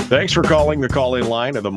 Thanks for calling the call-in line of the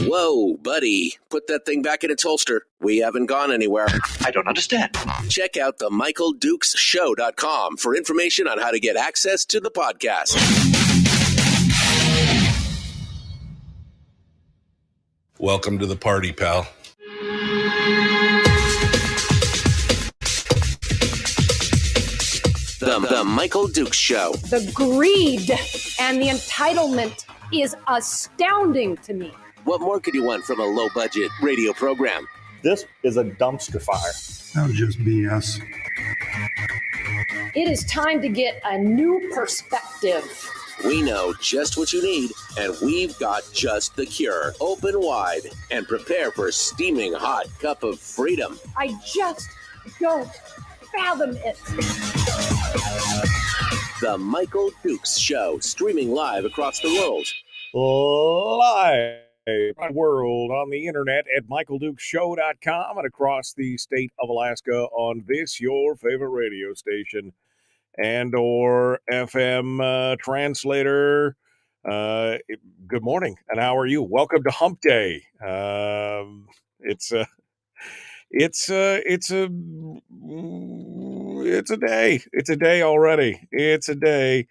Whoa, buddy. Put that thing back in its holster. We haven't gone anywhere. I don't understand. Check out the MichaelDukesShow.com for information on how to get access to the podcast. Welcome to the party, pal. The Michael Dukes Show. The greed and the entitlement is astounding to me. What more could you want from a low-budget radio program? This is a dumpster fire. That was just BS. It is time to get a new perspective. We know just what you need, and we've got just the cure. Open wide and prepare for a steaming hot cup of freedom. I just don't fathom it. The Michael Dukes Show, streaming live across the world. live world on the internet at michaeldukeshow.com and across the state of Alaska on this, your favorite radio station and or FM translator. Good morning, and how are you? Welcome to Hump Day. It's a day. It's a day already. It's a day.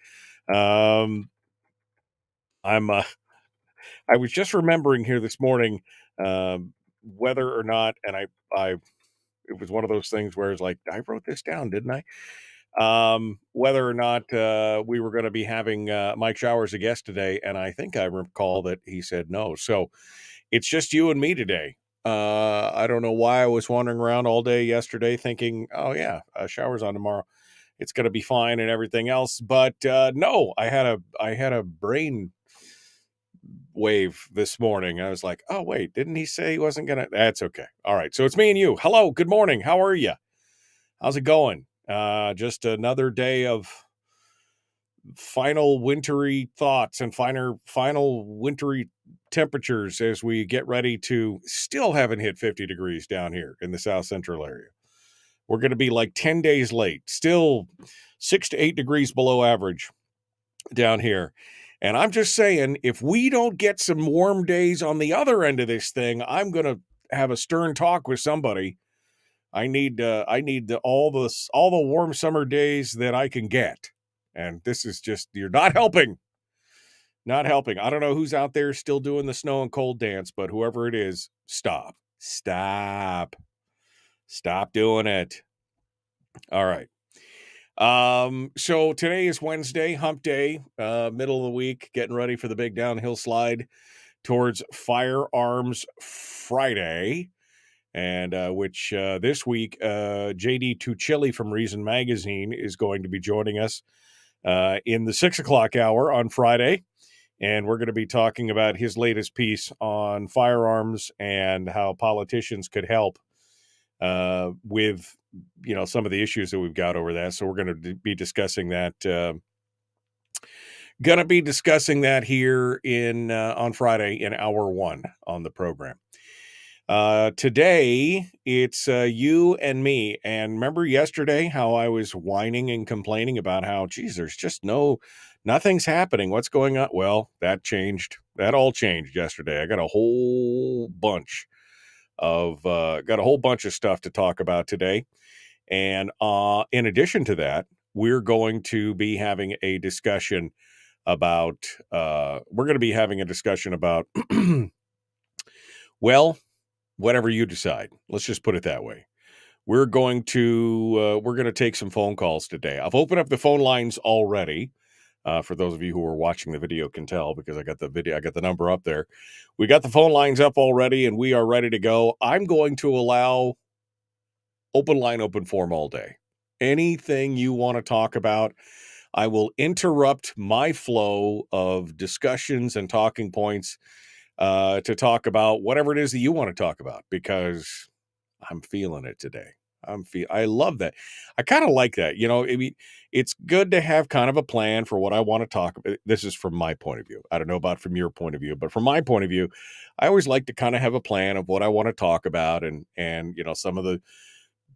I was just remembering here this morning whether or not, and it was one of those things where it's like, I wrote this down, didn't I? Whether or not we were going to be having Mike Showers a guest today, and I think I recall that he said no. So it's just you and me today. I don't know why I was wandering around all day yesterday thinking, oh yeah, Showers on tomorrow. It's going to be fine and everything else. But no, I had a brain wave this morning. I was like, oh wait, didn't he say he wasn't gonna? That's okay. All right, so it's me and you. Hello, good morning. How are you? How's it going? Just another day of final wintry thoughts and final wintry temperatures as we get ready to, still haven't hit 50 degrees down here in the South Central area. We're going to be like 10 days late, still 6 to 8 degrees below average down here. And I'm just saying, if we don't get some warm days on the other end of this thing, I'm going to have a stern talk with somebody. I need all the warm summer days that I can get. And this is just, you're not helping. Not helping. I don't know who's out there still doing the snow and cold dance, but whoever it is, stop. Stop doing it. All right. So today is Wednesday, Hump Day, middle of the week, getting ready for the big downhill slide towards Firearms Friday, and which this week, JD Tuccilli from Reason Magazine is going to be joining us in the 6 o'clock hour on Friday. And we're going to be talking about his latest piece on firearms and how politicians could help with, some of the issues that we've got over that. So we're going to be discussing that. Here in on Friday in hour 1 on the program. Today it's you and me. And remember yesterday how I was whining and complaining about how, geez, there's just nothing's happening. What's going on? Well, that changed. That all changed yesterday. I got a whole bunch of stuff to talk about today. And in addition to that, we're going to be having a discussion about well, whatever you decide. Let's just put it that way. We're going to take some phone calls today. I've opened up the phone lines already. For those of you who are watching the video can tell because I got the number up there. We got the phone lines up already and we are ready to go. I'm going to allow open line, open form all day. Anything you want to talk about, I will interrupt my flow of discussions and talking points to talk about whatever it is that you want to talk about because I'm feeling it today. I love that. I kind of like that. I mean, it's good to have kind of a plan for what I want to talk about. This is from my point of view. I don't know about from your point of view, but from my point of view, I always like to kind of have a plan of what I want to talk about and some of the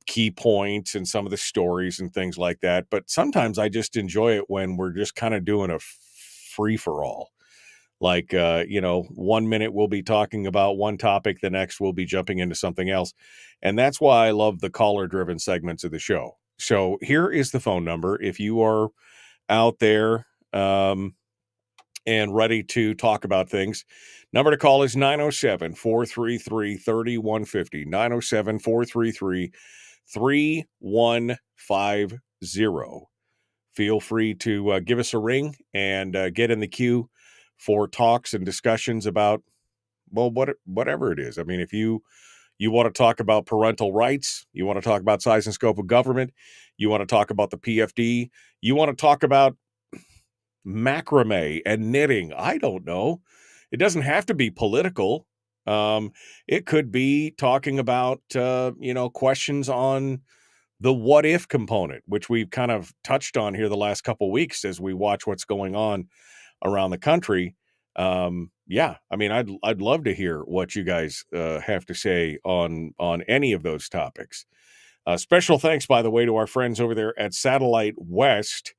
key points and some of the stories and things like that. But sometimes I just enjoy it when we're just kind of doing a free for all. Like, 1 minute we'll be talking about one topic, the next we'll be jumping into something else. And that's why I love the caller-driven segments of the show. So here is the phone number. If you are out there and ready to talk about things, number to call is 907-433-3150, 907-433-3150. Feel free to give us a ring and get in the queue for talks and discussions about, well, whatever it is. I mean, if you want to talk about parental rights, you want to talk about size and scope of government, you want to talk about the PFD, you want to talk about macrame and knitting, I don't know. It doesn't have to be political. It could be talking about, questions on the what if component, which we've kind of touched on here the last couple of weeks as we watch what's going on around the country. I mean, I'd love to hear what you guys have to say on any of those topics. Special thanks, by the way, to our friends over there at Satellite West.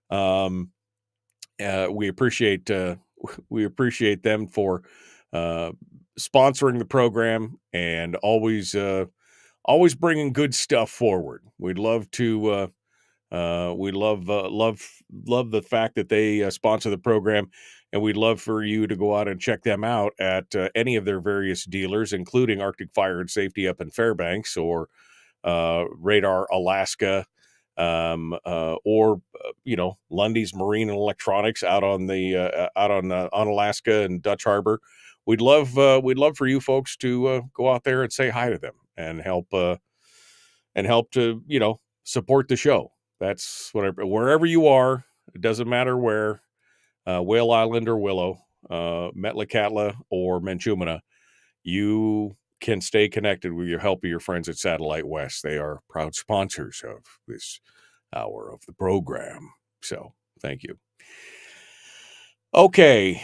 We appreciate them for sponsoring the program and always bringing good stuff forward. We'd love to. We love the fact that they sponsor the program, and we'd love for you to go out and check them out at any of their various dealers, including Arctic Fire and Safety up in Fairbanks or Radar Alaska, or Lundy's Marine and Electronics out on Alaska and Dutch Harbor. We'd love for you folks to go out there and say hi to them and help to support the show. That's wherever you are. It doesn't matter where, Whale Island or Willow, Metlakatla or Menchumina, you can stay connected with your help of your friends at Satellite West. They are proud sponsors of this hour of the program. So thank you. Okay.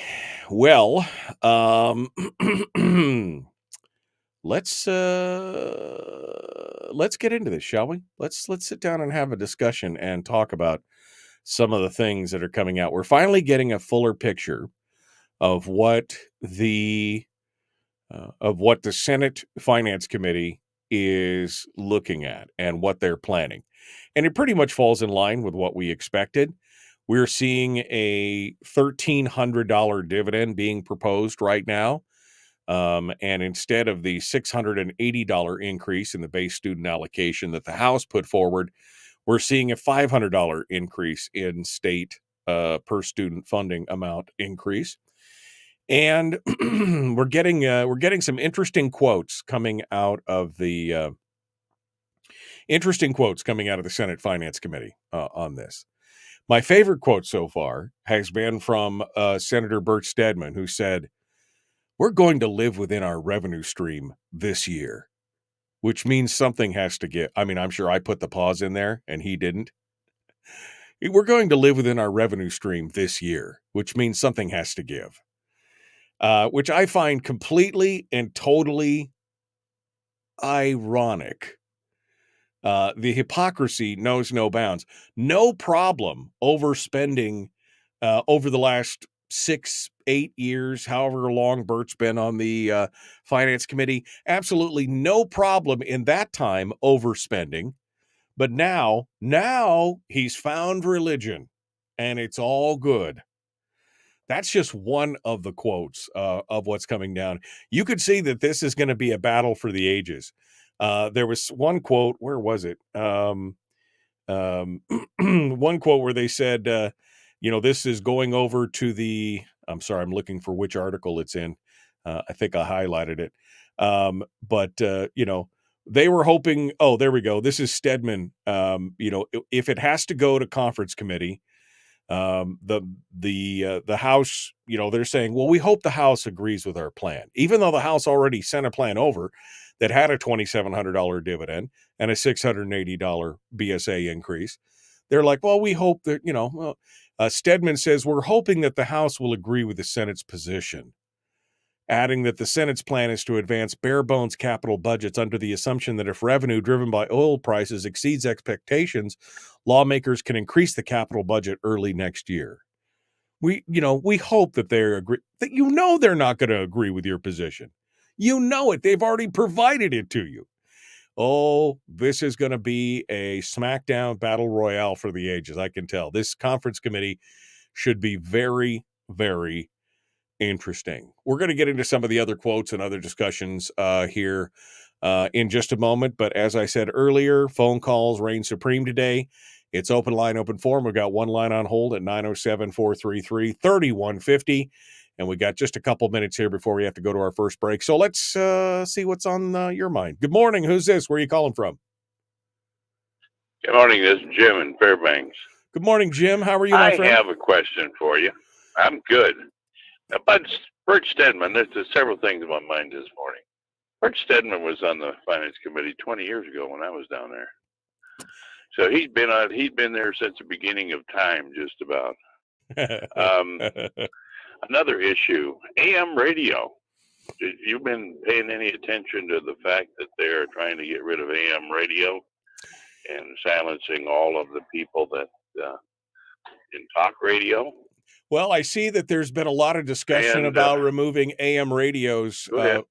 Well, let's get into this, shall we? Let's sit down and have a discussion and talk about some of the things that are coming out. We're finally getting a fuller picture of what the Senate Finance Committee is looking at and what they're planning. And it pretty much falls in line with what we expected. We're seeing a $1,300 dividend being proposed right now. And instead of the $680 increase in the base student allocation that the House put forward, we're seeing a $500 increase in state per student funding amount increase. And we're getting some interesting quotes coming out of the Senate Finance Committee on this. My favorite quote so far has been from Senator Bert Stedman, who said, "We're going to live within our revenue stream this year," which means something has to give. I mean, I'm sure I put the pause in there and he didn't. We're going to live within our revenue stream this year, which means something has to give, which I find completely and totally ironic. The hypocrisy knows no bounds. No problem overspending over the last 6-8 years, however long Bert's been on the finance committee. Absolutely no problem in that time overspending. But now he's found religion and it's all good. That's just one of the quotes of what's coming down. You could see that this is going to be a battle for the ages. There was one quote, where was it? One quote where they said, this is going over to I'm sorry, I'm looking for which article it's in. I think I highlighted it. But they were hoping, oh, there we go. This is Stedman. If it has to go to conference committee, the House, they're saying, well, we hope the House agrees with our plan, even though the House already sent a plan over that had a $2,700 dividend and a $680 BSA increase. They're like, well, we hope that, Stedman says, we're hoping that the House will agree with the Senate's position, adding that the Senate's plan is to advance bare bones capital budgets under the assumption that if revenue driven by oil prices exceeds expectations, lawmakers can increase the capital budget early next year. We hope that they agree, that they're not going to agree with your position. You know it. They've already provided it to you. Oh, this is going to be a smackdown battle royale for the ages. I can tell. This conference committee should be very, very interesting. We're going to get into some of the other quotes and other discussions here in just a moment. But as I said earlier, phone calls reign supreme today. It's open line, open forum. We've got one line on hold at 907-433-3150. And we got just a couple minutes here before we have to go to our first break. So let's see what's on your mind. Good morning. Who's this? Where are you calling from? Good morning. This is Jim in Fairbanks. Good morning, Jim. How are you, my friend? I have a question for you. I'm good. About Bert Stedman, there's several things in my mind this morning. Bert Stedman was on the Finance Committee 20 years ago when I was down there. So he's been there since the beginning of time, just about. Another issue, AM radio. You've been paying any attention to the fact that they're trying to get rid of AM radio and silencing all of the people that in talk radio? Well, I see that there's been a lot of discussion about removing AM radios. I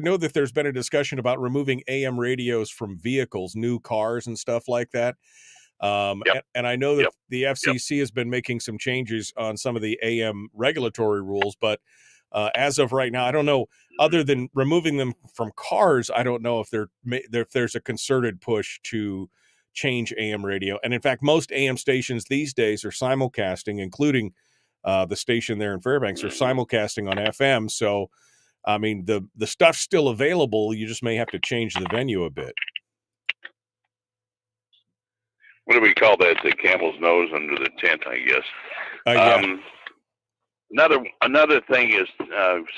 know that there's been a discussion about removing AM radios from vehicles, new cars and stuff like that. And I know that the FCC has been making some changes on some of the AM regulatory rules. But as of right now, I don't know, other than removing them from cars, I don't know if there's a concerted push to change AM radio. And in fact, most AM stations these days are simulcasting, including the station there in Fairbanks, are simulcasting on FM. So, I mean, the stuff's still available. You just may have to change the venue a bit. What do we call that? The camel's nose under the tent, I guess. Yeah. Another thing is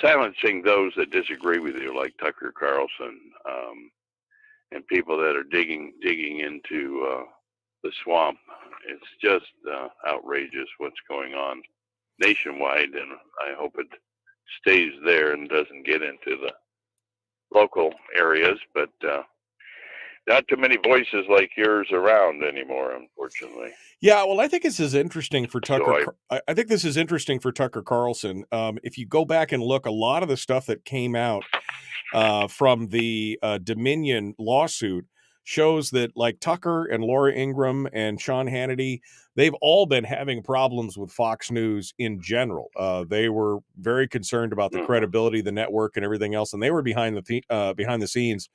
silencing those that disagree with you, like Tucker Carlson, and people that are digging into the swamp. It's just outrageous what's going on nationwide, and I hope it stays there and doesn't get into the local areas. But not too many voices like yours around anymore, unfortunately. Yeah, well, I think this is interesting for Tucker. I think this is interesting for Tucker Carlson. If you go back and look, a lot of the stuff that came out from the Dominion lawsuit shows that, like, Tucker and Laura Ingraham and Sean Hannity, they've all been having problems with Fox News in general. They were very concerned about the credibility of the network and everything else, and they were behind the scenes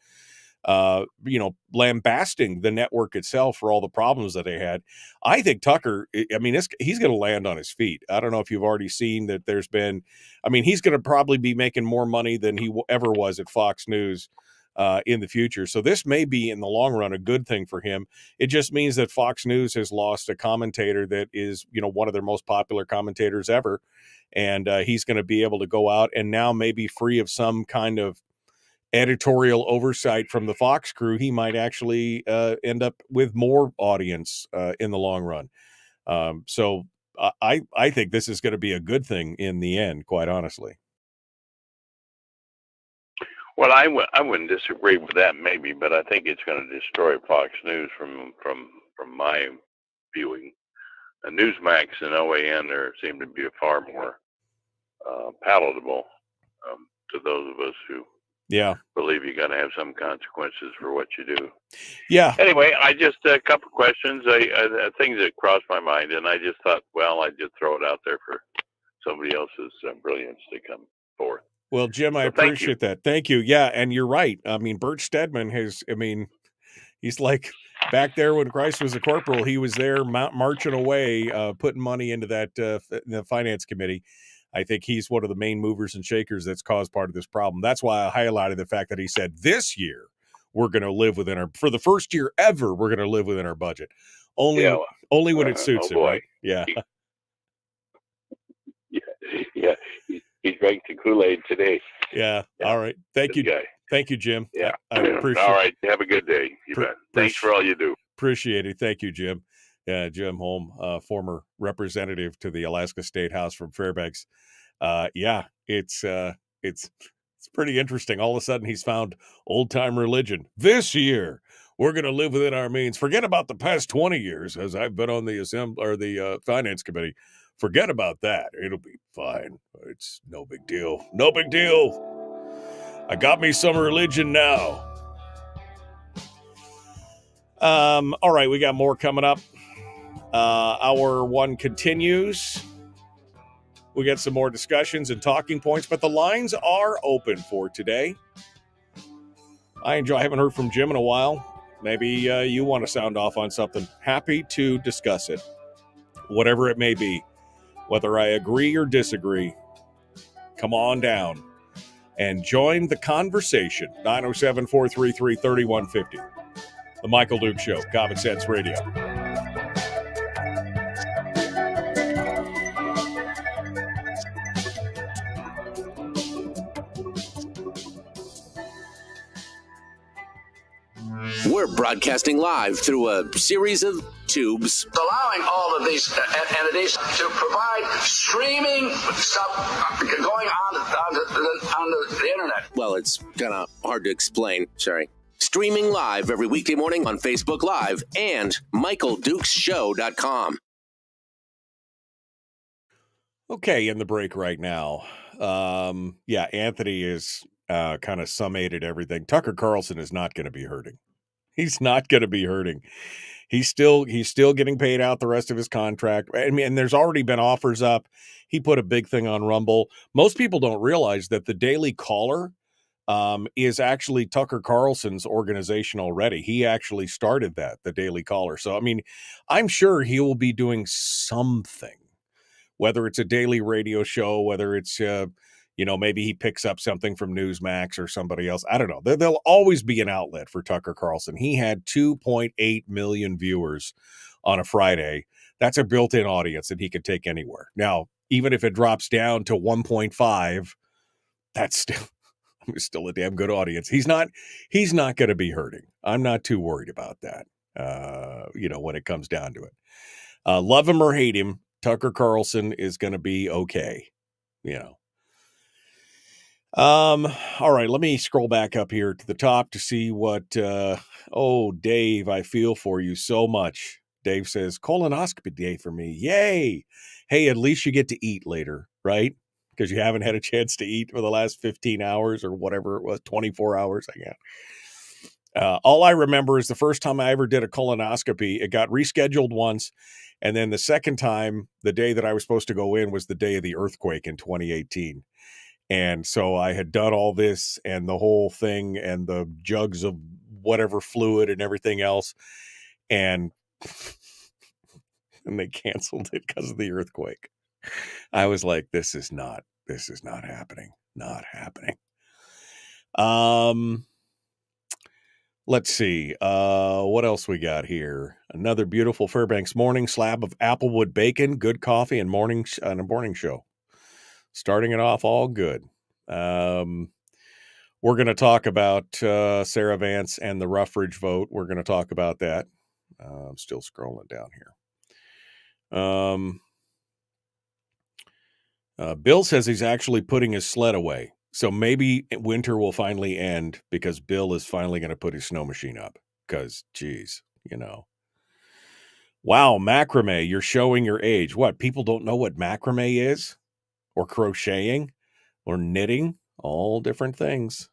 lambasting the network itself for all the problems that they had. I think Tucker, I mean, he's going to land on his feet. I don't know if you've already seen that there's been, I mean, he's going to probably be making more money than he ever was at Fox News in the future. So this may be in the long run a good thing for him. It just means that Fox News has lost a commentator that is, one of their most popular commentators ever. And he's going to be able to go out and now maybe free of some kind of editorial oversight from the Fox crew, he might actually end up with more audience in the long run. So I think this is going to be a good thing in the end, quite honestly. Well, I wouldn't disagree with that maybe, but I think it's going to destroy Fox News from my viewing. Newsmax and OAN seem to be far more palatable to those of us who believe you're going to have some consequences for what you do. Yeah. Anyway, I just a couple questions, things that crossed my mind, and I just thought, well, I'd just throw it out there for somebody else's brilliance to come forth. Well, Jim, I appreciate that. Thank you. Yeah, and you're right. I mean, Bert Stedman he's like back there when Christ was a corporal. He was there marching away, putting money into that the finance committee. I think he's one of the main movers and shakers that's caused part of this problem. That's why I highlighted the fact that he said this year we're going to live within for the first year ever, we're going to live within our budget. Only when it suits him, right? Yeah. Yeah. He drank the Kool-Aid today. Yeah. All right. Thank you. Guy. Thank you, Jim. Yeah. I appreciate it. All right. Have a good day. You bet. Thanks for all you do. Appreciate it. Thank you, Jim. Yeah, Jim Holm, former representative to the Alaska State House from Fairbanks. It's pretty interesting. All of a sudden, he's found old-time religion. This year, we're going to live within our means. Forget about the past 20 years, as I've been on the finance committee. Forget about that. It'll be fine. It's no big deal. No big deal. I got me some religion now. All right, we got more coming up. Hour one continues. We got some more discussions and talking points, but the lines are open for today. I haven't heard from Jim in a while. Maybe you want to sound off on something. Happy to discuss it, whatever it may be. Whether I agree or disagree, come on down and join the conversation. 907-433-3150. The Michael Duke Show, Common Sense Radio. We're broadcasting live through a series of tubes. Allowing all of these entities to provide streaming stuff going on the internet. Well, it's kind of hard to explain. Sorry. Streaming live every weekday morning on Facebook Live and MichaelDukesShow.com. Okay, in the break right now. Anthony is kind of summated everything. Tucker Carlson is not going to be hurting. He's not going to be hurting. He's still getting paid out the rest of his contract. I mean, and there's already been offers up. He put a big thing on Rumble. Most people don't realize that the Daily Caller is actually Tucker Carlson's organization already. He actually started the Daily Caller. So, I mean, I'm sure he will be doing something, whether it's a daily radio show, whether it's, maybe he picks up something from Newsmax or somebody else. I don't know. There'll always be an outlet for Tucker Carlson. He had 2.8 million viewers on a Friday. That's a built-in audience that he could take anywhere. Now, even if it drops down to 1.5, that's still a damn good audience. He's not going to be hurting. I'm not too worried about that. When it comes down to it, love him or hate him, Tucker Carlson is going to be okay. All right, let me scroll back up here to the top to see what, Dave, I feel for you so much. Dave says, colonoscopy day for me. Yay. Hey, at least you get to eat later, right? Because you haven't had a chance to eat for the last 15 hours or whatever it was, 24 hours, I guess. All I remember is the first time I ever did a colonoscopy, it got rescheduled once. And then the second time, the day that I was supposed to go in was the day of the earthquake in 2018. And so I had done all this and the whole thing and the jugs of whatever fluid and everything else. And they canceled it because of the earthquake. I was like, this is not happening. Not happening. Let's see. What else we got here? Another beautiful Fairbanks morning, slab of applewood bacon, good coffee, and a morning show. Starting it off all good. We're going to talk about Sarah Vance and the Ruffridge vote. We're going to talk about that. I'm still scrolling down here. Bill says he's actually putting his sled away. So maybe winter will finally end because Bill is finally going to put his snow machine up. Because, geez, Wow, macrame, you're showing your age. What, people don't know what macrame is? Or crocheting? Or knitting? All different things.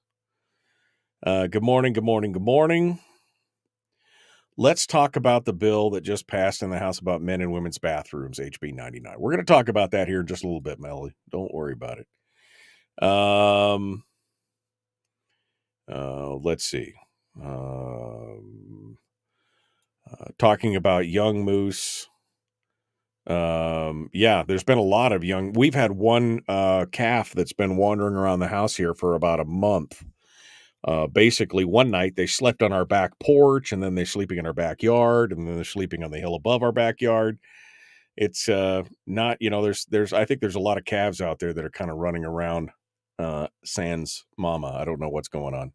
Good morning, good morning, good morning. Let's talk about the bill that just passed in the House about men and women's bathrooms, HB 99. We're going to talk about that here in just a little bit, Melly. Don't worry about it. Let's see. Talking about young moose. Yeah, there's been a lot of we've had one calf that's been wandering around the house here for about a month. Basically one night they slept on our back porch, and then they're sleeping in our backyard, and then they're sleeping on the hill above our backyard. It's not, I think there's a lot of calves out there that are kind of running around sans mama. I don't know what's going on.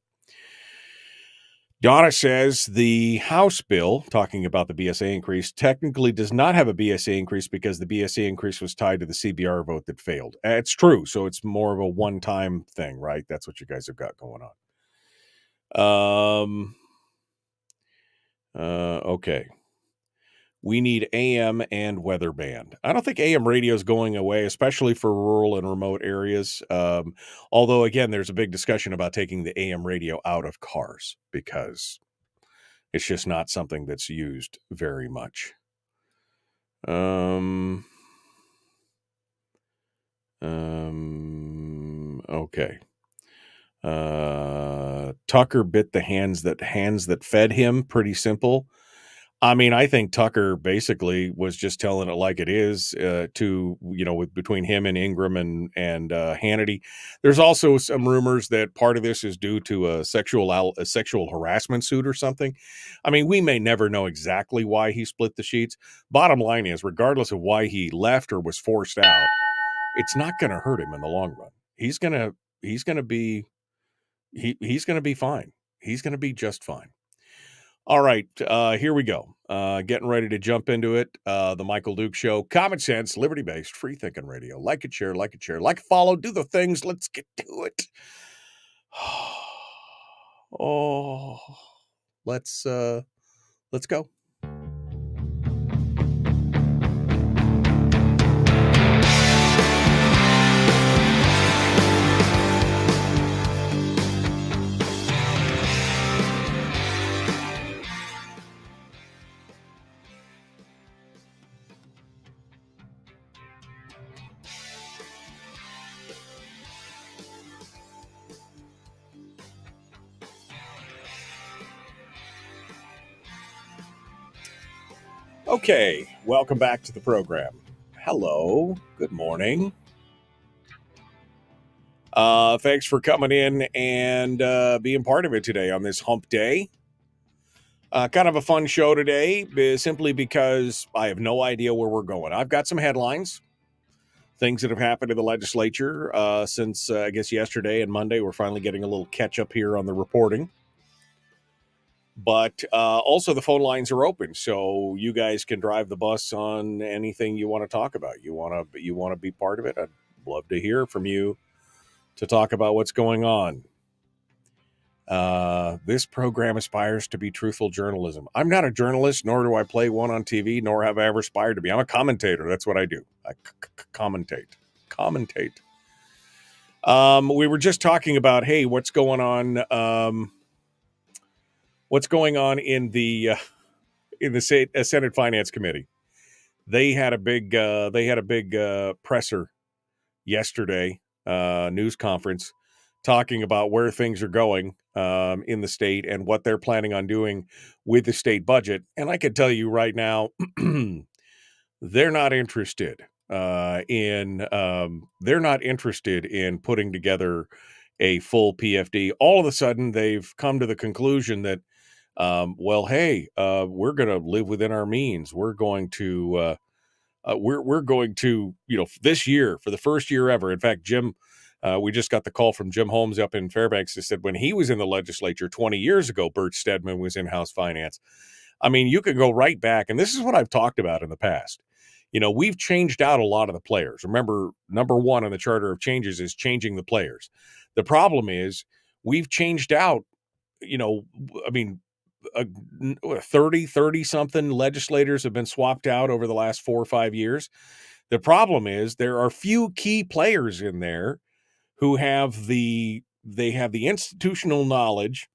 Donna says the House bill, talking about the BSA increase, technically does not have a BSA increase because the BSA increase was tied to the CBR vote that failed. It's true. So it's more of a one-time thing, right? That's what you guys have got going on. Okay. We need AM and weather band. I don't think AM radio is going away, especially for rural and remote areas. Although, again, there's a big discussion about taking the AM radio out of cars because it's just not something that's used very much. Okay. Tucker bit the hands that fed him. Pretty simple. I mean, I think Tucker basically was just telling it like it is between him and Ingram and Hannity. There's also some rumors that part of this is due to a sexual harassment suit or something. I mean, we may never know exactly why he split the sheets. Bottom line is, regardless of why he left or was forced out, it's not going to hurt him in the long run. He's going to be fine. He's going to be just fine. All right, here we go. Getting ready to jump into it. The Michael Duke Show. Common sense, liberty-based, free-thinking radio. Like it, share, follow, do the things. Let's get to it. Oh, let's go. Okay, welcome back to the program. Hello, good morning. Thanks for coming in and being part of it today on this hump day. Kind of a fun show today, simply because I have no idea where we're going. I've got some headlines, things that have happened in the legislature since, I guess, yesterday and Monday. We're finally getting a little catch up here on the reporting. But also the phone lines are open, so you guys can drive the bus on anything you want to talk about. You want to be part of it? I'd love to hear from you to talk about what's going on. This program aspires to be truthful journalism. I'm not a journalist, nor do I play one on TV, nor have I ever aspired to be. I'm a commentator. That's what I do. I commentate. We were just talking about, hey, what's going on? What's going on in the Senate Finance Committee? They had a big presser yesterday, news conference, talking about where things are going in the state and what they're planning on doing with the state budget. And I can tell you right now, they're not interested they're not interested in putting together a full PFD. All of a sudden, they've come to the conclusion that, well, hey, we're going to live within our means. We're going to, this year, for the first year ever. In fact, Jim, we just got the call from Jim Holmes up in Fairbanks that said when he was in the legislature 20 years ago, Bert Stedman was in House Finance. I mean, you could go right back, and this is what I've talked about in the past. We've changed out a lot of the players. Remember, number one on the Charter of Changes is changing the players. The problem is we've changed out, I mean, 30 something legislators have been swapped out over the last 4 or 5 years. The problem is there are few key players in there who have the institutional knowledge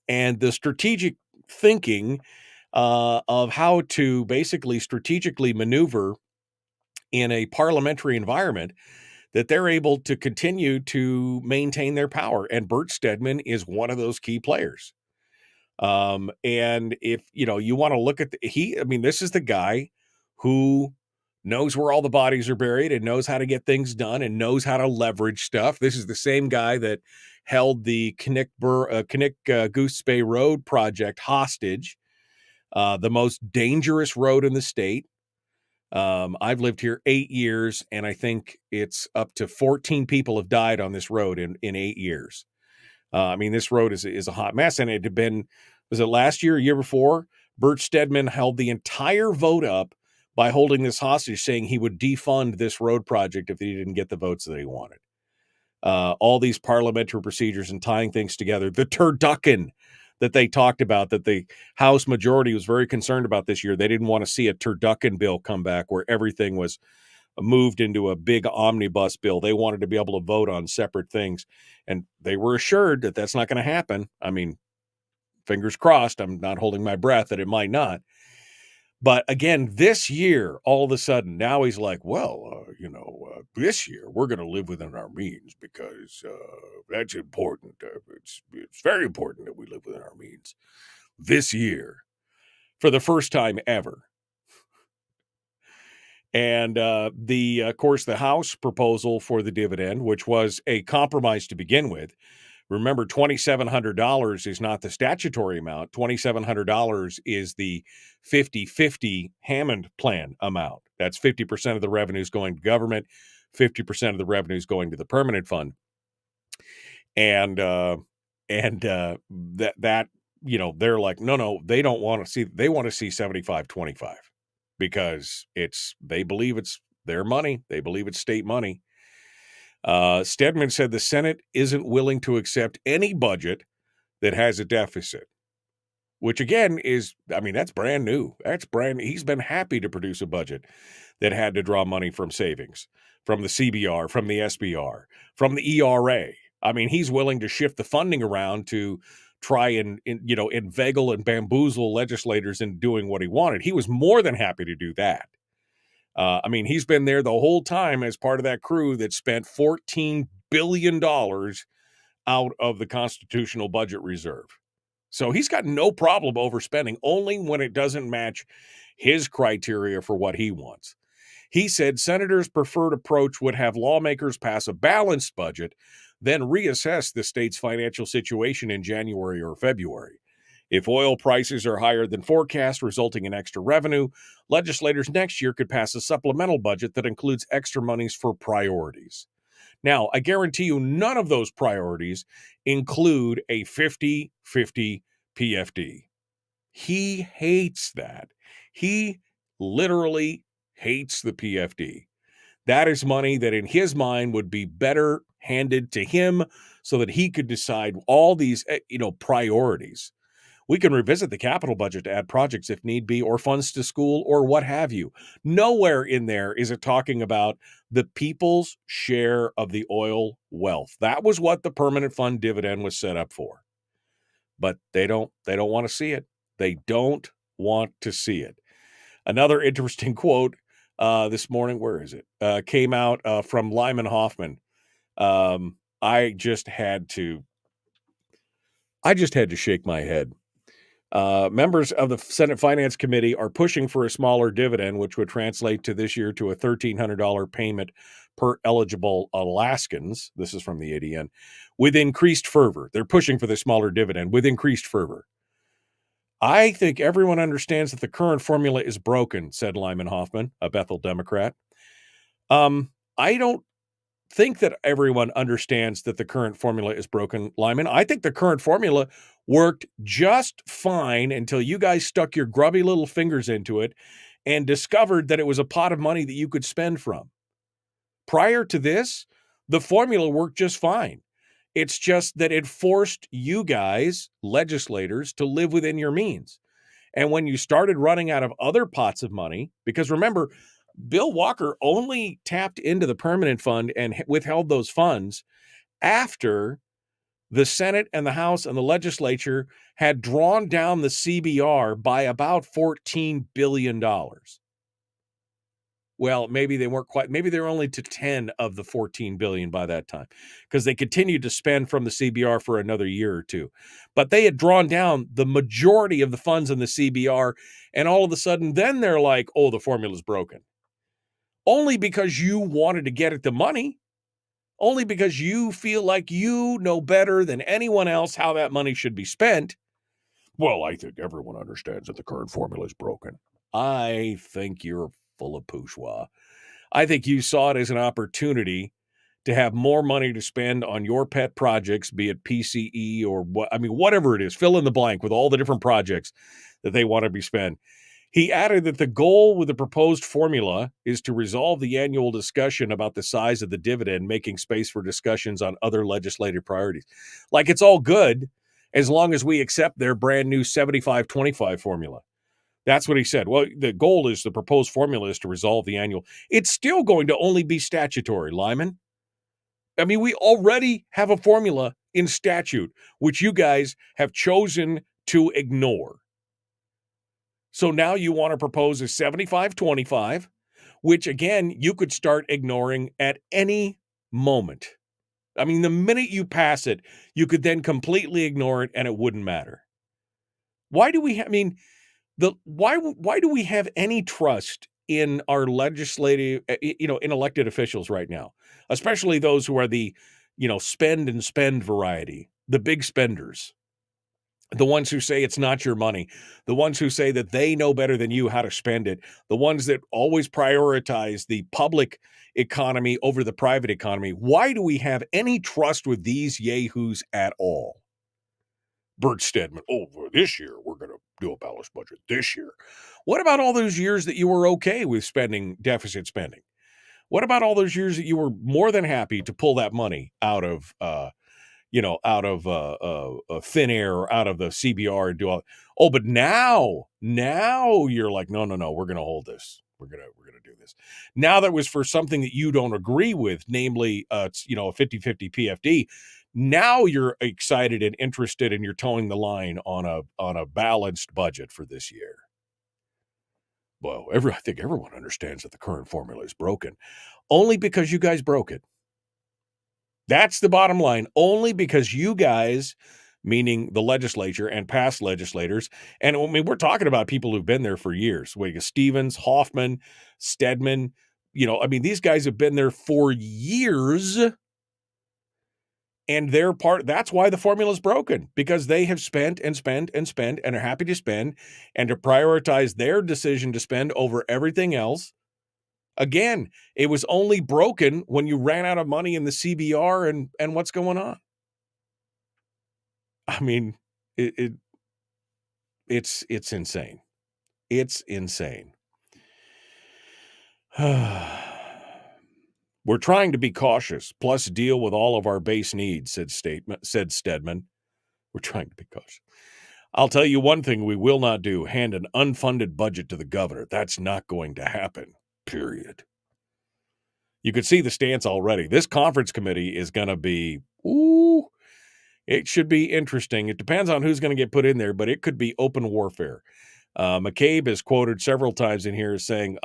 and the strategic thinking of how to basically strategically maneuver in a parliamentary environment that they're able to continue to maintain their power. And Bert Stedman is one of those key players. And if you want to look at this is the guy who knows where all the bodies are buried and knows how to get things done and knows how to leverage stuff. This is the same guy that held the Goose Bay Road project hostage, the most dangerous road in the state. I've lived here 8 years, and I think it's up to 14 people have died on this road in 8 years. This road is a hot mess, and it had been, was it last year, year before? Bert Stedman held the entire vote up by holding this hostage, saying he would defund this road project if he didn't get the votes that he wanted. All these parliamentary procedures and tying things together. The turducken that they talked about, that the House majority was very concerned about this year. They didn't want to see a turducken bill come back where everything was moved into a big omnibus bill. They wanted to be able to vote on separate things, and they were assured that that's not going to happen. I mean, fingers crossed. I'm not holding my breath that it might not. But again, this year, all of a sudden, now he's like, well, this year we're going to live within our means because that's important. It's very important that we live within our means this year for the first time ever. And of course, the House proposal for the dividend, which was a compromise to begin with. Remember, $2,700 is not the statutory amount. $2,700 is the 50-50 Hammond plan amount. That's 50% of the revenues going to government, 50% of the revenues going to the permanent fund. And they're like, no, they don't want to see. They want to see 75-25 because they believe it's their money. They believe it's state money. Stedman said the Senate isn't willing to accept any budget that has a deficit, which again that's brand new. He's been happy to produce a budget that had to draw money from savings, from the CBR, from the SBR, from the ERA. He's willing to shift the funding around to try and inveigle and bamboozle legislators into doing what he wanted. He was more than happy to do that. He's been there the whole time as part of that crew that spent $14 billion out of the constitutional budget reserve. So he's got no problem overspending, only when it doesn't match his criteria for what he wants. He said senators' preferred approach would have lawmakers pass a balanced budget, then reassess the state's financial situation in January or February. If oil prices are higher than forecast, resulting in extra revenue, legislators next year could pass a supplemental budget that includes extra monies for priorities. Now, I guarantee you none of those priorities include a 50-50 PFD. He hates that. He literally hates the PFD. That is money that in his mind would be better handed to him so that he could decide all these, priorities. We can revisit the capital budget to add projects if need be, or funds to school, or what have you. Nowhere in there is it talking about the people's share of the oil wealth. That was what the permanent fund dividend was set up for. But they don't want to see it. They don't want to see it. Another interesting quote this morning, where is it? Came out from Lyman Hoffman. I just had to shake my head. Members of the Senate Finance Committee are pushing for a smaller dividend, which would translate to this year to a $1,300 payment per eligible Alaskans. This is from the ADN. With increased fervor. They're pushing for the smaller dividend with increased fervor. I think everyone understands that the current formula is broken, said Lyman Hoffman, a Bethel Democrat. I don't think that everyone understands that the current formula is broken, Lyman. I think the current formula worked just fine until you guys stuck your grubby little fingers into it and discovered that it was a pot of money that you could spend from. Prior to this, the formula worked just fine. It's just that it forced you guys, legislators, to live within your means. And when you started running out of other pots of money, because remember, Bill Walker only tapped into the permanent fund and withheld those funds after the Senate and the House and the legislature had drawn down the CBR by about $14 billion. Well, maybe they weren't quite, maybe they were only to 10 of the 14 billion by that time, because they continued to spend from the CBR for another year or two. But they had drawn down the majority of the funds in the CBR, and all of a sudden then they're like, oh, the formula's broken. Only because you wanted to get at the money, only because you feel like you know better than anyone else how that money should be spent. Well, I think everyone understands that the current formula is broken. I think you're full of bourgeois. I think you saw it as an opportunity to have more money to spend on your pet projects, be it PCE or whatever it is, fill in the blank with all the different projects that they want to be spent. He added that the goal with the proposed formula is to resolve the annual discussion about the size of the dividend, making space for discussions on other legislative priorities. Like, it's all good as long as we accept their brand new 75-25 formula. That's what he said. Well, the goal is the proposed formula is to resolve the annual. It's still going to only be statutory, Lyman. I mean, we already have a formula in statute, which you guys have chosen to ignore. So now you want to propose a 75-25, which, again, you could start ignoring at any moment. I mean, the minute you pass it, you could then completely ignore it and it wouldn't matter. Why do we why do we have any trust in our legislative, in elected officials right now, especially those who are the, spend and spend variety, the big spenders, the ones who say it's not your money, the ones who say that they know better than you how to spend it, the ones that always prioritize the public economy over the private economy? Why do we have any trust with these yahoos at all? Bert Stedman, for this year, we're going to do a balanced budget this year. What about all those years that you were okay with deficit spending? What about all those years that you were more than happy to pull that money out of, thin air or out of the CBR and do all? Oh, but now you're like, no, we're going to hold this. We're going to do this. Now that was for something that you don't agree with, namely, a 50-50 PFD. Now you're excited and interested, and you're towing the line on a balanced budget for this year. Well, I think everyone understands that the current formula is broken, only because you guys broke it. That's the bottom line. Only because you guys, meaning the legislature and past legislators, and I mean, we're talking about people who've been there for years. Stevens, Hoffman, Stedman, these guys have been there for years. And that's why the formula is broken, because they have spent and spent and spent and are happy to spend, and to prioritize their decision to spend over everything else. Again, it was only broken when you ran out of money in the CBR and what's going on. I mean, it's insane. It's insane. We're trying to be cautious, plus deal with all of our base needs, said Stedman. We're trying to be cautious. I'll tell you one thing we will not do: hand an unfunded budget to the governor. That's not going to happen, period. You could see the stance already. This conference committee is going to be, it should be interesting. It depends on who's going to get put in there, but it could be open warfare. McCabe is quoted several times in here as saying,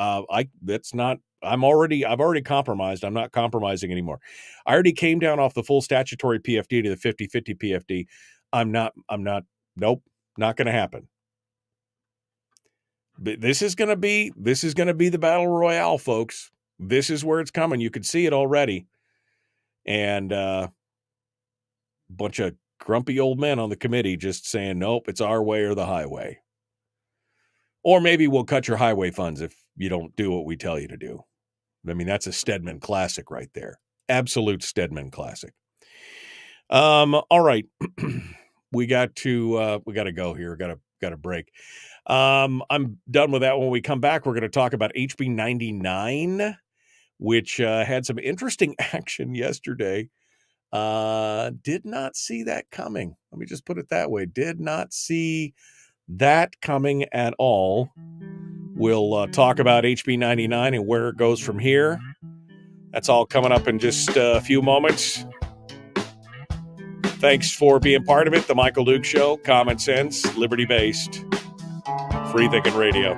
I've already compromised. I'm not compromising anymore. I already came down off the full statutory PFD to the 50-50 PFD. Nope, not going to happen. But this is going to be the battle royale, folks. This is where it's coming. You can see it already. And bunch of grumpy old men on the committee just saying, nope, it's our way or the highway. Or maybe we'll cut your highway funds if you don't do what we tell you to do. I mean, that's a Stedman classic right there. Absolute Stedman classic. All right. we got to go here. Got a break. I'm done with that. When we come back, we're going to talk about HB 99, which had some interesting action yesterday. Did not see that coming. Let me just put it that way. Did not see that coming at all. We'll talk about HB 99 and where it goes from here. That's all coming up in just a few moments. Thanks for being part of it. The Michael Duke Show, common sense, liberty-based, free-thinking radio.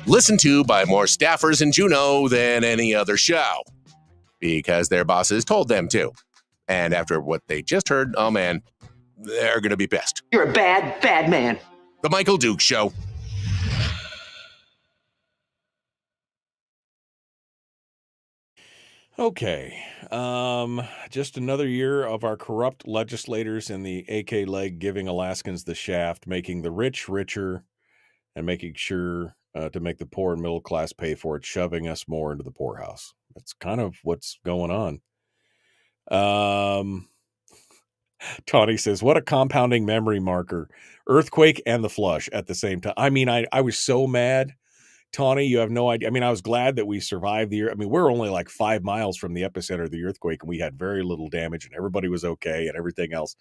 Listened to by more staffers in Juneau than any other show, because their bosses told them to. And after what they just heard, oh man, they're going to be pissed. You're a bad, bad man. The Michael Duke Show. Okay. Just another year of our corrupt legislators in the AK leg giving Alaskans the shaft, making the rich richer and making sure to make the poor and middle class pay for it, shoving us more into the poorhouse. That's kind of what's going on. Tawny says, what a compounding memory marker. Earthquake and the flush at the same time. I mean, I was so mad. Tawny, you have no idea. I mean, I was glad that we survived the year. I mean, we're only like 5 miles from the epicenter of the earthquake, and we had very little damage, and everybody was okay and everything else.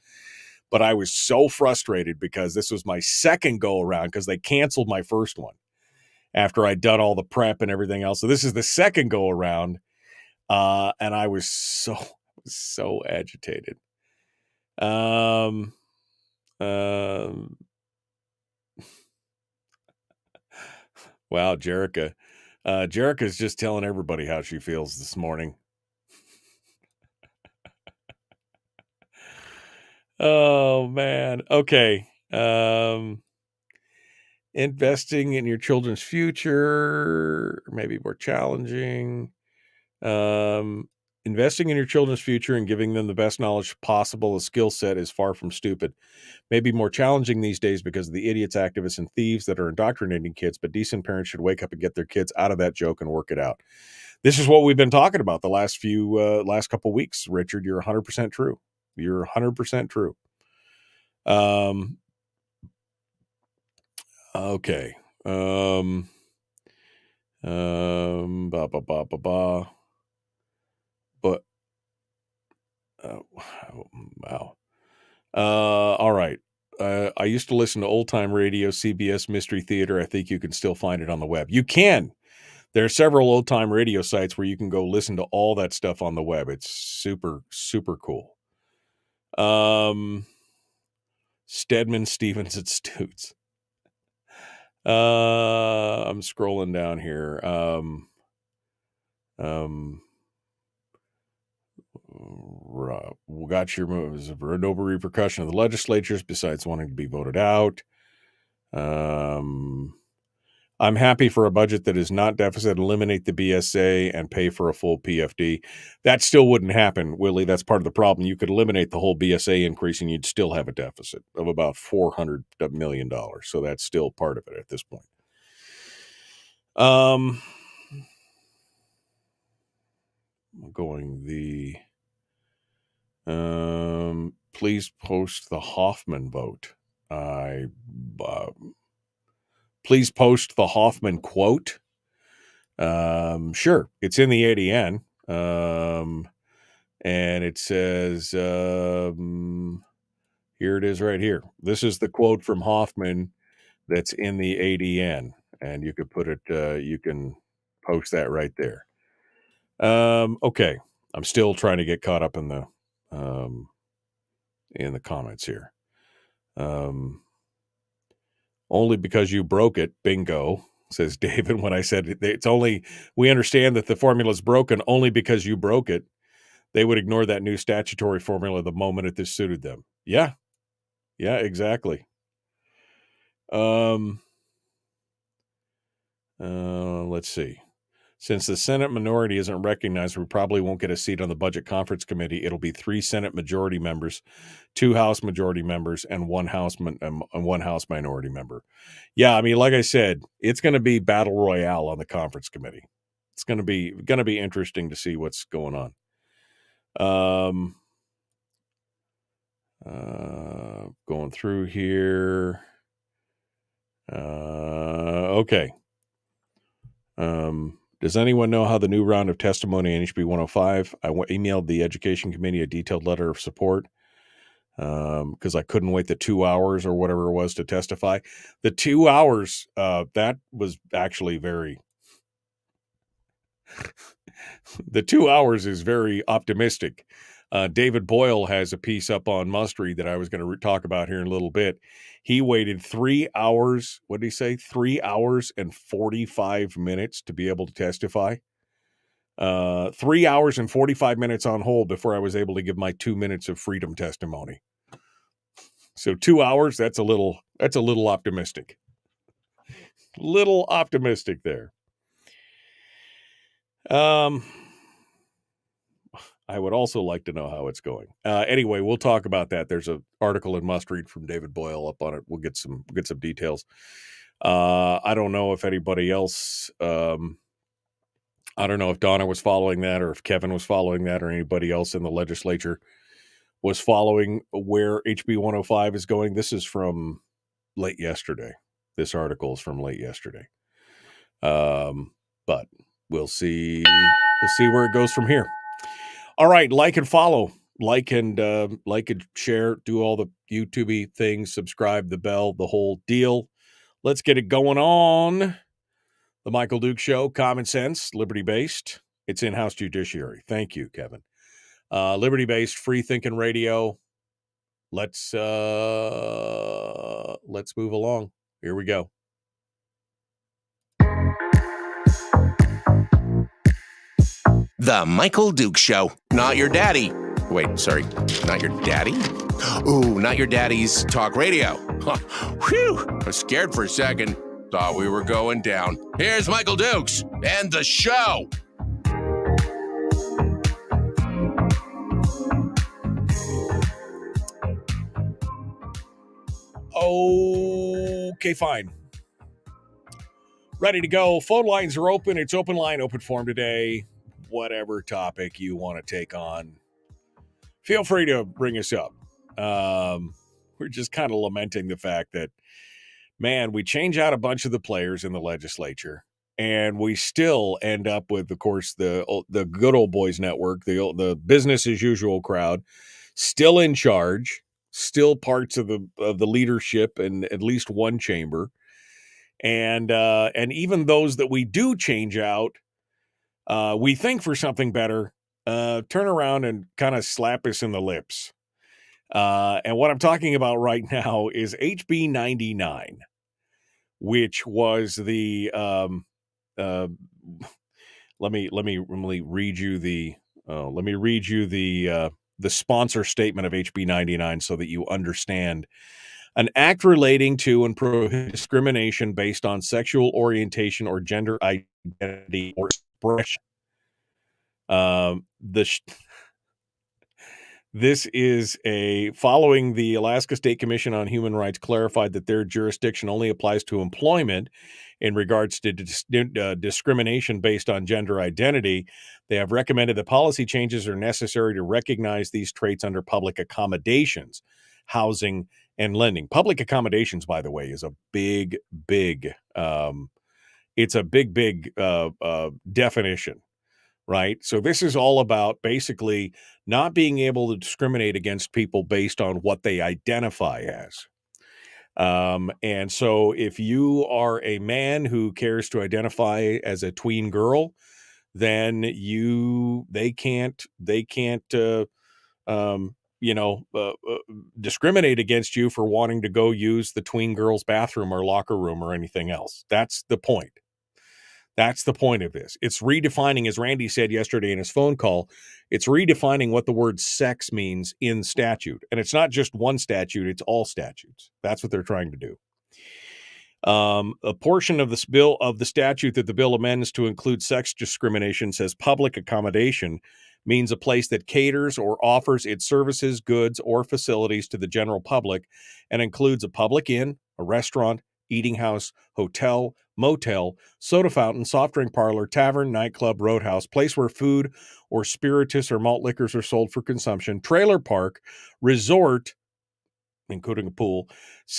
But I was so frustrated because this was my second go around because they canceled my first one after I'd done all the prep and everything else. So this is the second go around, and I was so agitated. Wow, Jerica. Jerica's just telling everybody how she feels this morning. Oh, man. Okay. Investing in your children's future, maybe more challenging. Investing in your children's future and giving them the best knowledge possible, a skill set, is far from stupid. Maybe more challenging these days because of the idiots, activists, and thieves that are indoctrinating kids, but decent parents should wake up and get their kids out of that joke and work it out. This is what we've been talking about the last couple weeks, Richard. You're 100% true. You're 100% true. Okay. But wow. All right. I used to listen to old time radio, CBS Mystery Theater. I think you can still find it on the web. You can. There are several old time radio sites where you can go listen to all that stuff on the web. It's super, super cool. Stedman, Stevens, and Stutes. I'm scrolling down here. We got your moves. No repercussion of the legislatures besides wanting to be voted out. I'm happy for a budget that is not deficit, eliminate the BSA and pay for a full PFD. That still wouldn't happen, Willie. That's part of the problem. You could eliminate the whole BSA increase and you'd still have a deficit of about $400 million. So that's still part of it at this point. Please post the Hoffman vote. Please post the Hoffman quote. Sure. It's in the ADN. And it says, here it is right here. This is the quote from Hoffman that's in the ADN. And you could put it, you can post that right there. Okay. I'm still trying to get caught up in the comments here. Only because you broke it, bingo, says David. When I said it's only, we understand that the formula is broken only because you broke it. They would ignore that new statutory formula the moment it suited them. Yeah, exactly. Let's see. Since the Senate minority isn't recognized, we probably won't get a seat on the Budget Conference Committee. It'll be 3 Senate majority members, 2 House majority members, and one House minority member. Yeah, I mean, like I said, it's going to be battle royale on the Conference Committee. It's going to be interesting to see what's going on. Going through here. Okay. Does anyone know how the new round of testimony in HB 105? I emailed the Education Committee a detailed letter of support because I couldn't wait the 2 hours or whatever it was to testify. The 2 hours, that was actually the 2 hours is very optimistic. David Boyle has a piece up on Must Read that I was going to talk about here in a little bit. He waited 3 hours. What did he say? 3 hours and 45 minutes to be able to testify. 3 hours and 45 minutes on hold before I was able to give my 2 minutes of freedom testimony. So 2 hours, that's a little optimistic. Little optimistic there. I would also like to know how it's going. Anyway, we'll talk about that. There's an article in Must Read from David Boyle up on it. We'll get some details. I don't know if anybody else, I don't know if Donna was following that or if Kevin was following that or anybody else in the legislature was following where HB 105 is going. This is from late yesterday. This article is from late yesterday. But we'll see. We'll see where it goes from here. All right, like and follow, like and share, do all the YouTube things, subscribe, the bell, the whole deal. Let's get it going on. The Michael Duke Show, common sense, liberty-based. It's in-house judiciary. Thank you, Kevin. Liberty-based, free-thinking radio. Let's move along. Here we go. The Michael Duke Show. Not your daddy. Wait, sorry. Not your daddy? Ooh, not your daddy's talk radio. Whew. I was scared for a second. Thought we were going down. Here's Michael Dukes and the show. Okay, fine. Ready to go. Phone lines are open. It's open line, open forum today. Whatever topic you want to take on, feel free to bring us up. We're just kind of lamenting the fact that, man, we change out a bunch of the players in the legislature, and we still end up with, of course, the good old boys network, the business as usual crowd, still in charge, still parts of the leadership in at least one chamber, and even those that we do change out, we think for something better, turn around and kind of slap us in the lips. And what I'm talking about right now is HB 99, which was the let me read you the the sponsor statement of HB 99 so that you understand. An act relating to and prohibit discrimination based on sexual orientation or gender identity or expression. This is following the Alaska State Commission on Human Rights clarified that their jurisdiction only applies to employment in regards to discrimination based on gender identity. They have recommended that policy changes are necessary to recognize these traits under public accommodations, housing, and lending. Public accommodations, by the way, is a big definition. Right. So this is all about basically not being able to discriminate against people based on what they identify as. And so if you are a man who cares to identify as a tween girl, then they can't discriminate against you for wanting to go use the tween girls' bathroom or locker room or anything else. That's the point. That's the point of this. It's redefining, as Randy said yesterday in his phone call, it's redefining what the word sex means in statute. And it's not just one statute, it's all statutes. That's what they're trying to do. A portion of this bill, of the statute that the bill amends to include sex discrimination, says public accommodation means a place that caters or offers its services, goods, or facilities to the general public and includes a public inn, a restaurant, eating house, hotel, motel, soda fountain, soft drink parlor, tavern, nightclub, roadhouse, place where food or spirituous or malt liquors are sold for consumption, trailer park, resort, including a pool,